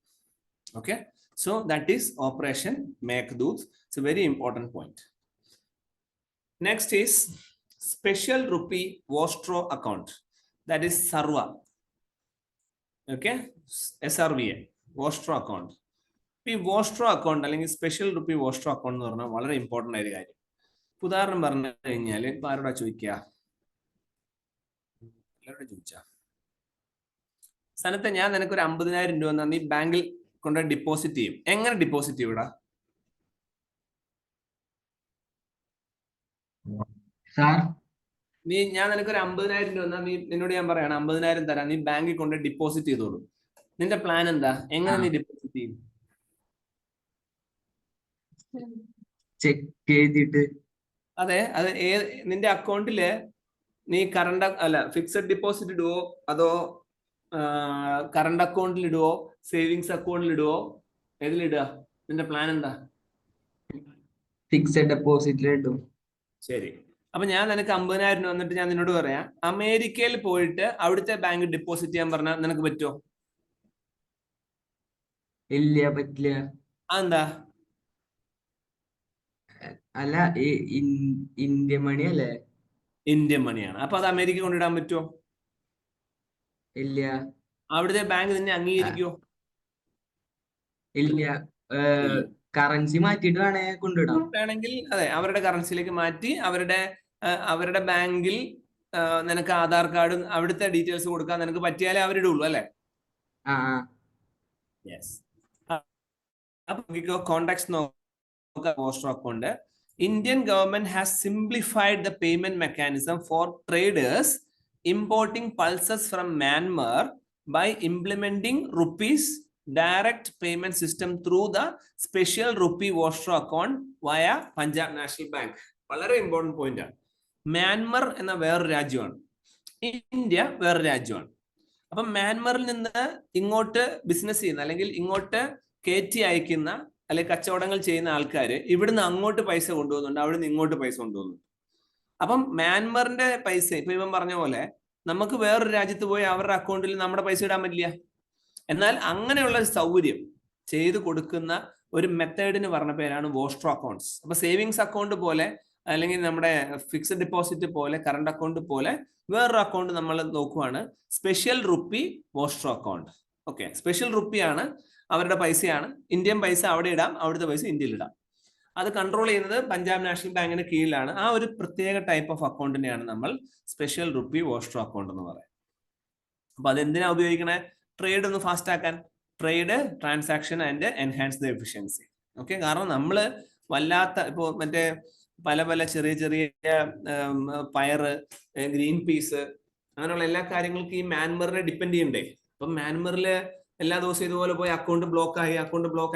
Okay, so that is operation Meghdoot. It's a very important point. Next is special rupee vostro account, that is SRVA. Okay, SRVA, vostro account. ഈ വോസ്ട്രോ അക്കൗണ്ട് അല്ലെങ്കിൽ സ്പെഷ്യൽ റുപ്പി വോസ്ട്രോ അക്കൗണ്ട് എന്ന് പറഞ്ഞാൽ വളരെ ഇമ്പോർട്ടൻ്റ് ആയ ഒരു കാര്യം. ഉദാഹരണം പറഞ്ഞു കഴിഞ്ഞാൽ ഇപ്പൊ ആരോടാ ചോദിക്കുക? എല്ലാവരോടും ചോദിച്ചാ സ്ഥലത്തെ ഞാൻ നിനക്ക് ഒരു 50,000 രൂപ നീ ബാങ്കിൽ കൊണ്ട് ഡിപ്പോസിറ്റ് ചെയ്യും. എങ്ങനെ ഡിപ്പോസിറ്റ് ചെയ്യൂടാ? ഞാൻ നിനക്ക് ഒരു 50,000 രൂപ നിന്നോട് ഞാൻ പറയാണ് 50,000 തരാം, നീ ബാങ്കിൽ കൊണ്ട് ഡിപ്പോസിറ്റ് ചെയ്തോളൂ. നിന്റെ പ്ലാൻ എന്താ? എങ്ങനെ നീ ഡിപ്പോസിറ്റ് ചെയ്യും? ചെക്ക് ചെയ്തിട്ട്. അതെ, അത് നിന്റെ അക്കൗണ്ടില് നീ ഫിക്സഡ് ഡിപ്പോസിറ്റ് ഇടുവോ, അതോ കറണ്ട് അക്കൗണ്ടിൽ ഇടുവോ, സേവിങ്സ് അക്കൗണ്ടിൽ ഇടുവോ, ഏതിലിടുക? നിന്റെ പ്ലാൻ എന്താ? ഫിക്സഡ് ഡെപ്പോസിറ്റിൽ ഇടും. ശരി, അപ്പൊ ഞാൻ നിനക്ക് 50,000 രൂപ വന്നിട്ട് ഞാൻ നിന്നോട് പറയാം അമേരിക്കയിൽ പോയിട്ട് അവിടുത്തെ ബാങ്ക് ഡിപ്പോസിറ്റ് ചെയ്യാൻ പറഞ്ഞാൽ നിനക്ക് പറ്റുമോ? ഇല്ല, പറ്റില്ല. അതെന്താ? അല്ല, ഇന്ത്യൻ മണി അല്ലേ? ഇന്ത്യൻ മണിയാണ്. അപ്പൊ അത് അമേരിക്ക കൊണ്ടിടാൻ പറ്റുമോ? ഇല്ല. അവിടുത്തെ ബാങ്ക് നിന്നെ അംഗീകരിക്കുമോ? ഇല്ല. കറൻസി മാറ്റിയിട്ട് വേണേ കൊണ്ടിടാം. വേണമെങ്കിൽ അതെ, അവരുടെ കറൻസിയിലേക്ക് മാറ്റി അവരുടെ ബാങ്കിൽ നിനക്ക് ആധാർ കാർഡും അവിടുത്തെ ഡീറ്റെയിൽസ് കൊടുക്കാൻ നിനക്ക് പറ്റിയാലേ അവരിടുള്ളൂ അല്ലെ? യെസ്. അപ്പൊ കോണ്ടാക്ട്സ് നോക്കാം. Vostro account. Indian government has simplified the payment mechanism for traders importing pulses from Myanmar by implementing rupees direct payment system through the special rupee Vostro account via Punjab National Bank. വളരെ important point ആണ്. Myanmar എന്ന വേറൊരു രാജ്യമാണ്, India വേറൊരു രാജ്യമാണ്. അപ്പം മ്യാൻമറിൽ നിന്ന് ഇങ്ങോട്ട് ബിസിനസ് ചെയ്യുന്ന അല്ലെങ്കിൽ ഇങ്ങോട്ട് കയറ്റി അയക്കുന്ന അല്ലെങ്കിൽ കച്ചവടങ്ങൾ ചെയ്യുന്ന ആൾക്കാർ ഇവിടുന്ന് അങ്ങോട്ട് പൈസ കൊണ്ടുപോകുന്നുണ്ട്, അവിടുന്ന് ഇങ്ങോട്ട് പൈസ കൊണ്ടുപോകുന്നുണ്ട്. അപ്പം മ്യാൻമറിന്റെ പൈസ ഇപ്പൊ ഇവൻ പറഞ്ഞ പോലെ നമുക്ക് വേറൊരു രാജ്യത്ത് പോയി അവരുടെ അക്കൗണ്ടിൽ നമ്മുടെ പൈസ ഇടാൻ പറ്റില്ല. എന്നാൽ അങ്ങനെയുള്ള സൗകര്യം ചെയ്തു കൊടുക്കുന്ന ഒരു മെത്തേഡിന് പറഞ്ഞ പേരാണ് വോസ്ട്രോ അക്കൗണ്ട്സ്. അപ്പൊ സേവിങ്സ് അക്കൗണ്ട് പോലെ അല്ലെങ്കിൽ നമ്മുടെ ഫിക്സഡ് ഡിപ്പോസിറ്റ് പോലെ കറണ്ട് അക്കൗണ്ട് പോലെ വേറൊരു അക്കൗണ്ട് നമ്മൾ നോക്കുവാണ്, special rupee vostro account. Okay, special റുപ്പിയാണ്, അവരുടെ പൈസയാണ്. ഇന്ത്യൻ പൈസ അവിടെ ഇടാം, അവിടുത്തെ പൈസ ഇന്ത്യയിൽ ഇടാം. അത് കൺട്രോൾ ചെയ്യുന്നത് പഞ്ചാബ് നാഷണൽ ബാങ്കിന്റെ കീഴിലാണ്. ആ ഒരു പ്രത്യേക ടൈപ്പ് ഓഫ് അക്കൗണ്ടിനെയാണ് നമ്മൾ സ്പെഷ്യൽ റുപ്പി വോസ്ട്രോ അക്കൗണ്ട് എന്ന് പറയുന്നത്. അപ്പൊ അതെന്തിനാ ഉപയോഗിക്കണേ? ട്രേഡ് ഒന്ന് ഫാസ്റ്റ് ആക്കാൻ, trade, transaction and enhance the efficiency. Okay, കാരണം നമ്മള് വല്ലാത്ത ഇപ്പോ മറ്റേ പല ചെറിയ ചെറിയ പയറ്, ഗ്രീൻ പീസ്, അങ്ങനെയുള്ള എല്ലാ കാര്യങ്ങൾക്കും ഈ മ്യാൻമറിനെ ഡിപ്പെൻഡ് ചെയ്യണ്ടേ. അപ്പൊ മ്യാൻമറില് എല്ലാ ദിവസവും ഇതുപോലെ പോയി അക്കൗണ്ട് ബ്ലോക്ക് ആയി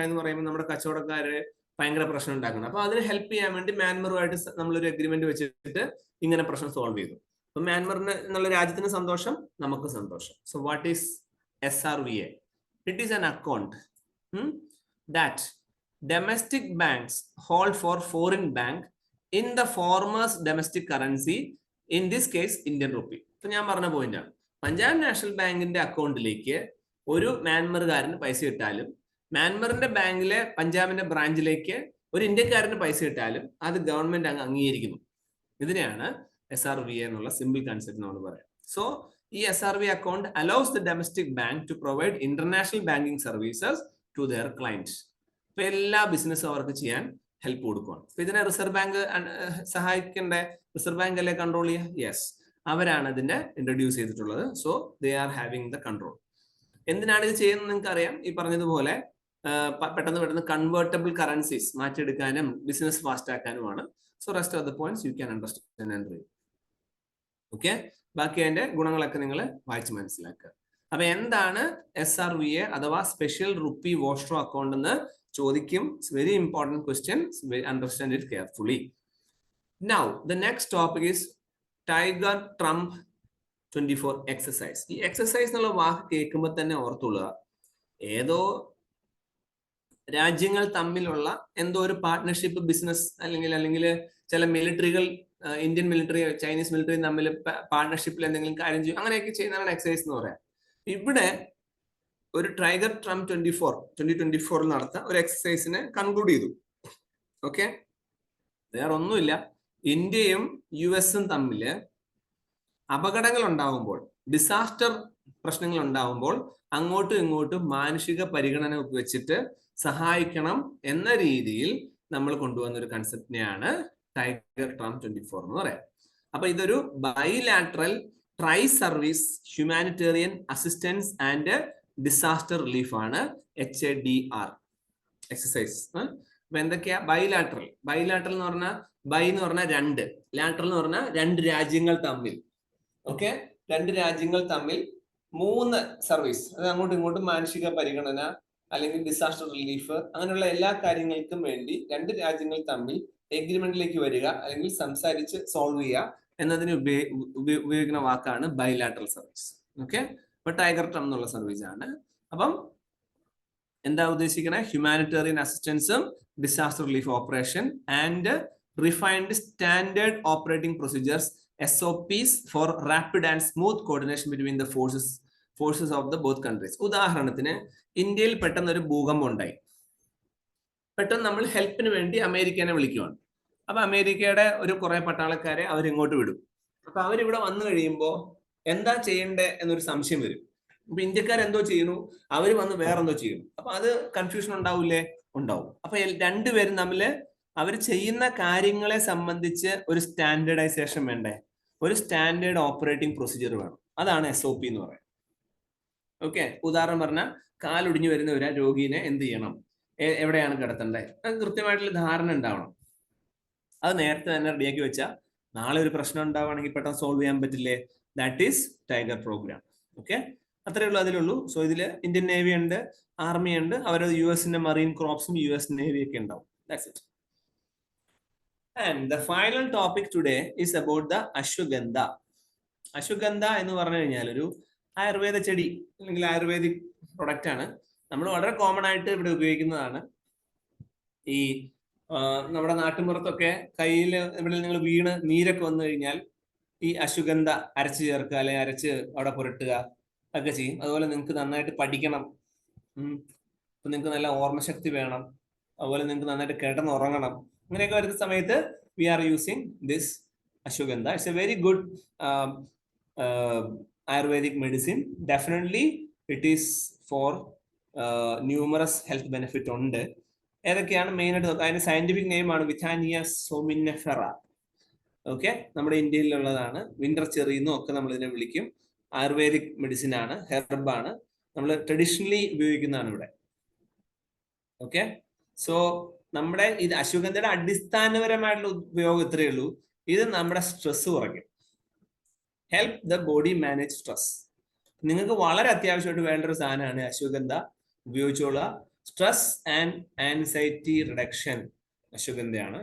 എന്ന് പറയുമ്പോൾ നമ്മുടെ കച്ചവടക്കാര് ഭയങ്കര പ്രശ്നം ഉണ്ടാക്കുന്നത്. അപ്പൊ അതിന് ഹെൽപ്പ് ചെയ്യാൻ വേണ്ടി മ്യാൻമറുമായിട്ട് നമ്മളൊരു അഗ്രിമെന്റ് വെച്ചിട്ട് ഇങ്ങനെ പ്രശ്നം സോൾവ് ചെയ്തു. അപ്പൊ മ്യാൻമറിന് എന്നുള്ള രാജ്യത്തിന് സന്തോഷം, നമുക്ക് സന്തോഷം. So what is SRVA? It is an account that domestic banks hold for foreign bank in the former's domestic currency, in this case Indian rupee. ഇപ്പൊ ഞാൻ പറഞ്ഞ പോയിന്റ് ആണ്, പഞ്ചാബ് നാഷണൽ ബാങ്കിന്റെ അക്കൗണ്ടിലേക്ക് ഒരു മ്യാൻമറുകാരന് പൈസ ഇട്ടാലും മ്യാൻമറിന്റെ ബാങ്കിലെ പഞ്ചാബിന്റെ ബ്രാഞ്ചിലേക്ക് ഒരു ഇന്ത്യക്കാരന് പൈസ ഇട്ടാലും അത് ഗവൺമെന്റ് അങ്ങ് അംഗീകരിക്കുന്നു. ഇതിനെയാണ് SRVA എന്നുള്ള സിമ്പിൾ കൺസെപ്റ്റ് നമ്മൾ പറയാം. സോ ഈ SRVA account allows the domestic bank to provide international banking services to their clients. ഇപ്പൊ എല്ലാ ബിസിനസ്സും അവർക്ക് ചെയ്യാൻ ഹെൽപ്പ് കൊടുക്കുകയാണ്. അപ്പൊ ഇതിനെ റിസർവ് ബാങ്ക് സഹായിക്കേണ്ട, റിസർവ് ബാങ്ക് അല്ലേ കൺട്രോൾ ചെയ്യുക? യെസ്, അവരാണ് ഇതിന്റെ ഇൻട്രൊഡ്യൂസ് ചെയ്തിട്ടുള്ളത്. So they are having the control. എന്തിനാണ് ഇത് ചെയ്യുന്നത് നിങ്ങൾക്ക് അറിയാം. ഈ പറഞ്ഞതുപോലെ പെട്ടെന്ന് കൺവേർട്ടബിൾ കറൻസീസ് മാറ്റിയെടുക്കാനും ബിസിനസ് ഫാസ്റ്റ് ആക്കാനുമാണ്. So rest of the points you can understand and read. Okay, ബാക്കി അതിന്റെ ഗുണങ്ങളൊക്കെ നിങ്ങൾ വായിച്ച് മനസ്സിലാക്കുക. അപ്പൊ എന്താണ് SRVA അഥവാ സ്പെഷ്യൽ റുപ്പി വോസ്ട്രോ അക്കൗണ്ട് എന്ന് ചോദിക്കും. It's very important question. Understand it carefully. Now the next topic is tiger triumph 24 exercise. ഈ എക്സസൈസ് എന്നുള്ള വാക്ക് കേൾക്കുമ്പോൾ തന്നെ ഓർത്തുകൊള്ളുക, ഏതോ രാജ്യങ്ങൾ തമ്മിലുള്ള എന്തോ ഒരു പാർട്ട്ണർഷിപ്പ് ബിസിനസ് അല്ലെങ്കിൽ ചില മിലിറ്ററികൾ, ഇന്ത്യൻ മിലിറ്ററി ചൈനീസ് മിലിറ്ററി തമ്മിൽ പാർട്ട്ണർഷിപ്പിൽ എന്തെങ്കിലും കാര്യം ചെയ്യും, അങ്ങനെയൊക്കെ ചെയ്യുന്നതാണ് എക്സസൈസ് എന്ന് പറയാം. ഇവിടെ ഒരു ടൈഗർ ട്രംപ് 2024 നടത്ത ഒരു എക്സസൈസിനെ കൺക്ലൂഡ് ചെയ്തു. ഓക്കെ, വേറെ ഒന്നുമില്ല, ഇന്ത്യയും US തമ്മിൽ അപകടങ്ങൾ ഉണ്ടാവുമ്പോൾ, ഡിസാസ്റ്റർ പ്രശ്നങ്ങൾ ഉണ്ടാവുമ്പോൾ അങ്ങോട്ടും ഇങ്ങോട്ടും മാനുഷിക പരിഗണന വെച്ചിട്ട് സഹായിക്കണം എന്ന രീതിയിൽ നമ്മൾ കൊണ്ടുവന്ന ഒരു കൺസെപ്റ്റിനെയാണ് ടൈഗർ ട്രംപ് 24 എന്ന് പറയാം. അപ്പൊ ഇതൊരു bilateral try service humanitarian assistance and disaster relief ആണ് HADR എക്സസൈസ്. അപ്പൊ എന്തൊക്കെയാ ബൈലാറ്ററൽ? ബൈലാറ്ററൽ എന്ന് പറഞ്ഞാൽ ബൈ എന്ന് പറഞ്ഞാൽ രണ്ട്, ലാറ്ററൽ എന്ന് പറഞ്ഞാൽ രണ്ട് രാജ്യങ്ങൾ തമ്മിൽ. ഓക്കെ, രണ്ട് രാജ്യങ്ങൾ തമ്മിൽ 3 സർവീസ്, അത് അങ്ങോട്ടും ഇങ്ങോട്ടും മാനുഷിക പരിഗണന അല്ലെങ്കിൽ ഡിസാസ്റ്റർ റിലീഫ്, അങ്ങനെയുള്ള എല്ലാ കാര്യങ്ങൾക്കും വേണ്ടി രണ്ട് രാജ്യങ്ങൾ തമ്മിൽ എഗ്രിമെന്റിലേക്ക് വരിക അല്ലെങ്കിൽ സംസാരിച്ച് സോൾവ് ചെയ്യുക എന്നതിന് ഉപയോഗിക്കുന്ന വാക്കാണ് ബൈലാറ്ററൽ സർവീസ്. ഓക്കെ, അപ്പൊ ടൈഗർ ട്രംപ് എന്നുള്ള സർവീസ് ആണ്. അപ്പം എന്താ ഉദ്ദേശിക്കണേ? ഹ്യൂമാനിറ്റേറിയൻ അസിസ്റ്റൻസും disaster relief operation and refined standard operating procedures SOPs for rapid and smooth coordination between the forces of the both countries. ഉദാഹരണത്തിന് ഇന്ത്യയിൽ പെട്ടെന്ന് ഒരു ഭൂകമ്പം ഉണ്ടായി, പെട്ടെന്ന് നമ്മൾ ഹെൽപ്പിന് വേണ്ടി അമേരിക്കനെ വിളിക്കുവാണ്. അപ്പൊ അമേരിക്കയുടെ കുറെ പട്ടാളക്കാരെ അവരിങ്ങോട്ട് വിടും. അപ്പൊ അവരിവിടെ വന്നു കഴിയുമ്പോൾ എന്താ ചെയ്യണ്ടേ എന്നൊരു സംശയം വരും. അപ്പൊ ഇന്ത്യക്കാരെന്തോ ചെയ്യുന്നു, അവർ വന്ന് വേറെന്തോ ചെയ്യുന്നു. അപ്പൊ അത് കൺഫ്യൂഷൻ ഉണ്ടാവില്ലേ? ഉണ്ടാവും. അപ്പൊ രണ്ടുപേരും തമ്മില് അവർ ചെയ്യുന്ന കാര്യങ്ങളെ സംബന്ധിച്ച് ഒരു സ്റ്റാൻഡേർഡൈസേഷൻ വേണ്ടേ? ഒരു സ്റ്റാൻഡേർഡ് ഓപ്പറേറ്റിംഗ് പ്രൊസീജിയർ വേണം. അതാണ് SOP എന്ന് പറയുന്നത്. ഓക്കെ, ഉദാഹരണം പറഞ്ഞാൽ കാലൊടിഞ്ഞു വരുന്ന ഒരു രോഗീനെ എന്ത് ചെയ്യണം, എവിടെയാണ് കിടത്തേണ്ടത്, അത് കൃത്യമായിട്ടുള്ള ധാരണ ഉണ്ടാവണം. അത് നേരത്തെ തന്നെ റെഡിയാക്കി വെച്ചാൽ നാളെ ഒരു പ്രശ്നം ഉണ്ടാവുകയാണെങ്കിൽ പെട്ടെന്ന് സോൾവ് ചെയ്യാൻ പറ്റില്ലേ? That is tiger program. Okay, അത്രയേ ഉള്ളൂ, അതിലുള്ളൂ. സോ ഇതില് ഇന്ത്യൻ നേവി ഉണ്ട്, ആർമി ഉണ്ട്, അവരത് US മറീൻ ക്രോപ്സും US നേവി ഒക്കെ ഉണ്ടാവും. That's it. And the final topic today is about the ashwagandha. Ashwagandha എന്ന് പറഞ്ഞു കഴിഞ്ഞാൽ ഒരു ആയുർവേദ ചെടി അല്ലെങ്കിൽ ആയുർവേദിക് പ്രൊഡക്റ്റ് ആണ്. നമ്മൾ വളരെ കോമൺ ആയിട്ട് ഇവിടെ ഉപയോഗിക്കുന്നതാണ്. ഈ നമ്മുടെ നാട്ടുമ്പുറത്തൊക്കെ കയ്യിൽ ഇവിടെ നിങ്ങൾ വീണ് നീരൊക്കെ വന്നു കഴിഞ്ഞാൽ ഈ അശ്വഗന്ധ അരച്ച് ചേർക്കുക അല്ലെങ്കിൽ അരച്ച് അവിടെ പുരട്ടുക ഒക്കെ ചെയ്യും. അതുപോലെ നിങ്ങൾക്ക് നന്നായിട്ട് പഠിക്കണം, നിങ്ങൾക്ക് നല്ല ഓർമ്മശക്തി വേണം, അതുപോലെ നിങ്ങൾക്ക് നന്നായിട്ട് കിടന്നുറങ്ങണം, അങ്ങനെയൊക്കെ വരുന്ന സമയത്ത് we are using this ashwagandha. It's a very good Ayurvedic medicine. Definitely it is for numerous health benefit ഉണ്ട്. ഏതൊക്കെയാണ് മെയിൻ ആയിട്ട്? അതിന്റെ സയന്റിഫിക് നെയിം ആണ് വിഥാനിയ സോമിനിഫെറ. ഓക്കെ, നമ്മുടെ ഇന്ത്യയിലുള്ളതാണ്. വിന്റർ ചെറി എന്നും ഒക്കെ നമ്മൾ ഇതിനെ വിളിക്കും. ആയുർവേദിക് മെഡിസിൻ ആണ്, ഹെർബാണ്, നമ്മൾ ട്രഡീഷണലി ഉപയോഗിക്കുന്നതാണ് ഇവിടെ. ഓക്കെ, സോ നമ്മുടെ ഇത് അശ്വഗന്ധയുടെ അടിസ്ഥാനപരമായിട്ടുള്ള ഉപയോഗം ഇത്രയേ ഉള്ളൂ. ഇത് നമ്മുടെ സ്ട്രെസ് കുറയ്ക്കും, help the body manage stress. നിങ്ങൾക്ക് വളരെ അത്യാവശ്യമായിട്ട് വേണ്ട ഒരു സാധനമാണ് അശ്വഗന്ധ, ഉപയോഗിച്ചോളുക. സ്ട്രെസ് ആൻഡ് ആൻസൈറ്റി റിഡക്ഷൻ അശ്വഗന്ധയാണ്.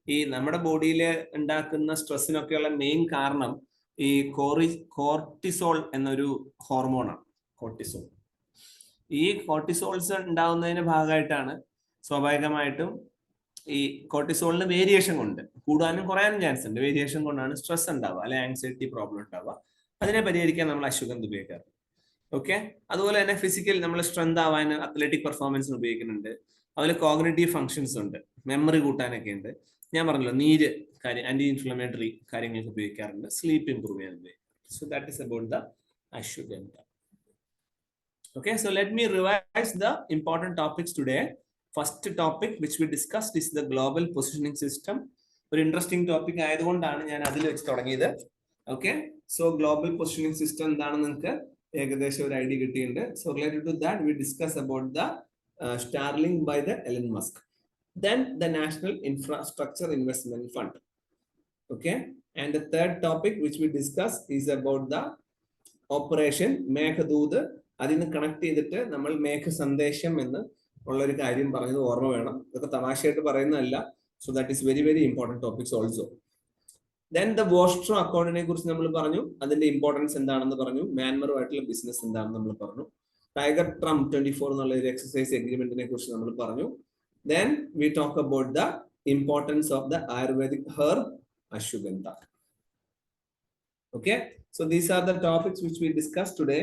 ഈ നമ്മുടെ ബോഡിയിൽ ഉണ്ടാക്കുന്ന സ്ട്രെസ്സിനൊക്കെയുള്ള മെയിൻ കാരണം ഈ കോർട്ടിസോൾ എന്നൊരു ഹോർമോണാണ്. കോർട്ടിസോൾ, ഈ കോർട്ടിസോൾസ് ഉണ്ടാകുന്നതിന്റെ ഭാഗമായിട്ടാണ് സ്വാഭാവികമായിട്ടും ഈ കോർട്ടിസോളിന് വേരിയേഷൻ കൊണ്ട് കൂടാനും കുറയാനും ചാൻസ് ഉണ്ട്. വേരിയേഷൻ കൊണ്ടാണ് സ്ട്രെസ് ഉണ്ടാവുക അല്ലെങ്കിൽ ആൻസൈറ്റി പ്രോബ്ലം ഉണ്ടാവുക. അതിനെ പരിഹരിക്കാൻ നമ്മൾ അശ്വഗന്ധ ഉപയോഗിക്കാറ്. ഓക്കെ, അതുപോലെ തന്നെ ഫിസിക്കൽ നമ്മൾ സ്ട്രെങ്ത് ആവാൻ അത്ലറ്റിക് പെർഫോമൻസിന് ഉപയോഗിക്കുന്നുണ്ട്. അതുപോലെ കോഗ്നിറ്റീവ് ഫങ്ഷൻസ് ഉണ്ട്, മെമ്മറി കൂട്ടാനൊക്കെ ഉണ്ട്. ഞാൻ പറഞ്ഞല്ലോ നീര് കാര്യം, ആന്റി ഇൻഫ്ലമേറ്ററി കാര്യങ്ങൾക്ക് ഉപയോഗിക്കാറുണ്ട്, സ്ലീപ്പ് ഇംപ്രൂവ് ചെയ്യാൻ ഉപയോഗിക്കും. So that is about the ashwagandha. Okay, so let me revise the important topics today. First topic which we discussed is the global positioning system. ഒരു ഇൻട്രസ്റ്റിംഗ് ടോപ്പിക് ആയതുകൊണ്ടാണ് ഞാൻ അതിൽ വെച്ച് തുടങ്ങിയത്. Okay, so global positioning system എന്താണെന്ന് നിങ്ങൾക്ക് ഏകദേശം ഒരു ഐഡിയ കിട്ടിയിട്ടുണ്ട്. So related to that we discuss about the Starlink by the Elon Musk, then the national infrastructure investment fund. Okay, and the third topic which we discuss is about the operation Meghdoot. അതിന് connect ചെയ്തിട്ട് നമ്മൾ മേഘ സന്ദേശം എന്ന് ഉള്ളൊരു കാര്യം പറഞ്ഞത് ഓർമ്മ വേണം. ഇതൊക്കെ തമാശയായിട്ട് പറയുന്നതല്ല. So that is very very important topics also. Then the vostro അക്കൗണ്ടിനെ കുറിച്ച് നമ്മൾ പറഞ്ഞു, അതിന്റെ ഇമ്പോർട്ടൻസ് എന്താണെന്ന് പറഞ്ഞു. മ്യാൻമറുമായിട്ടുള്ള ബിസിനസ് എന്താണെന്ന് നമ്മൾ പറഞ്ഞു. ടൈഗർ ട്രംപ് 24 എന്നുള്ള ഒരു എക്സസൈസ് എഗ്രിമെന്റിനെ കുറിച്ച് നമ്മൾ പറഞ്ഞു. Then we talk about the importance of the ayurvedic herb ashwagandha. Okay, so these are the topics which we discussed today.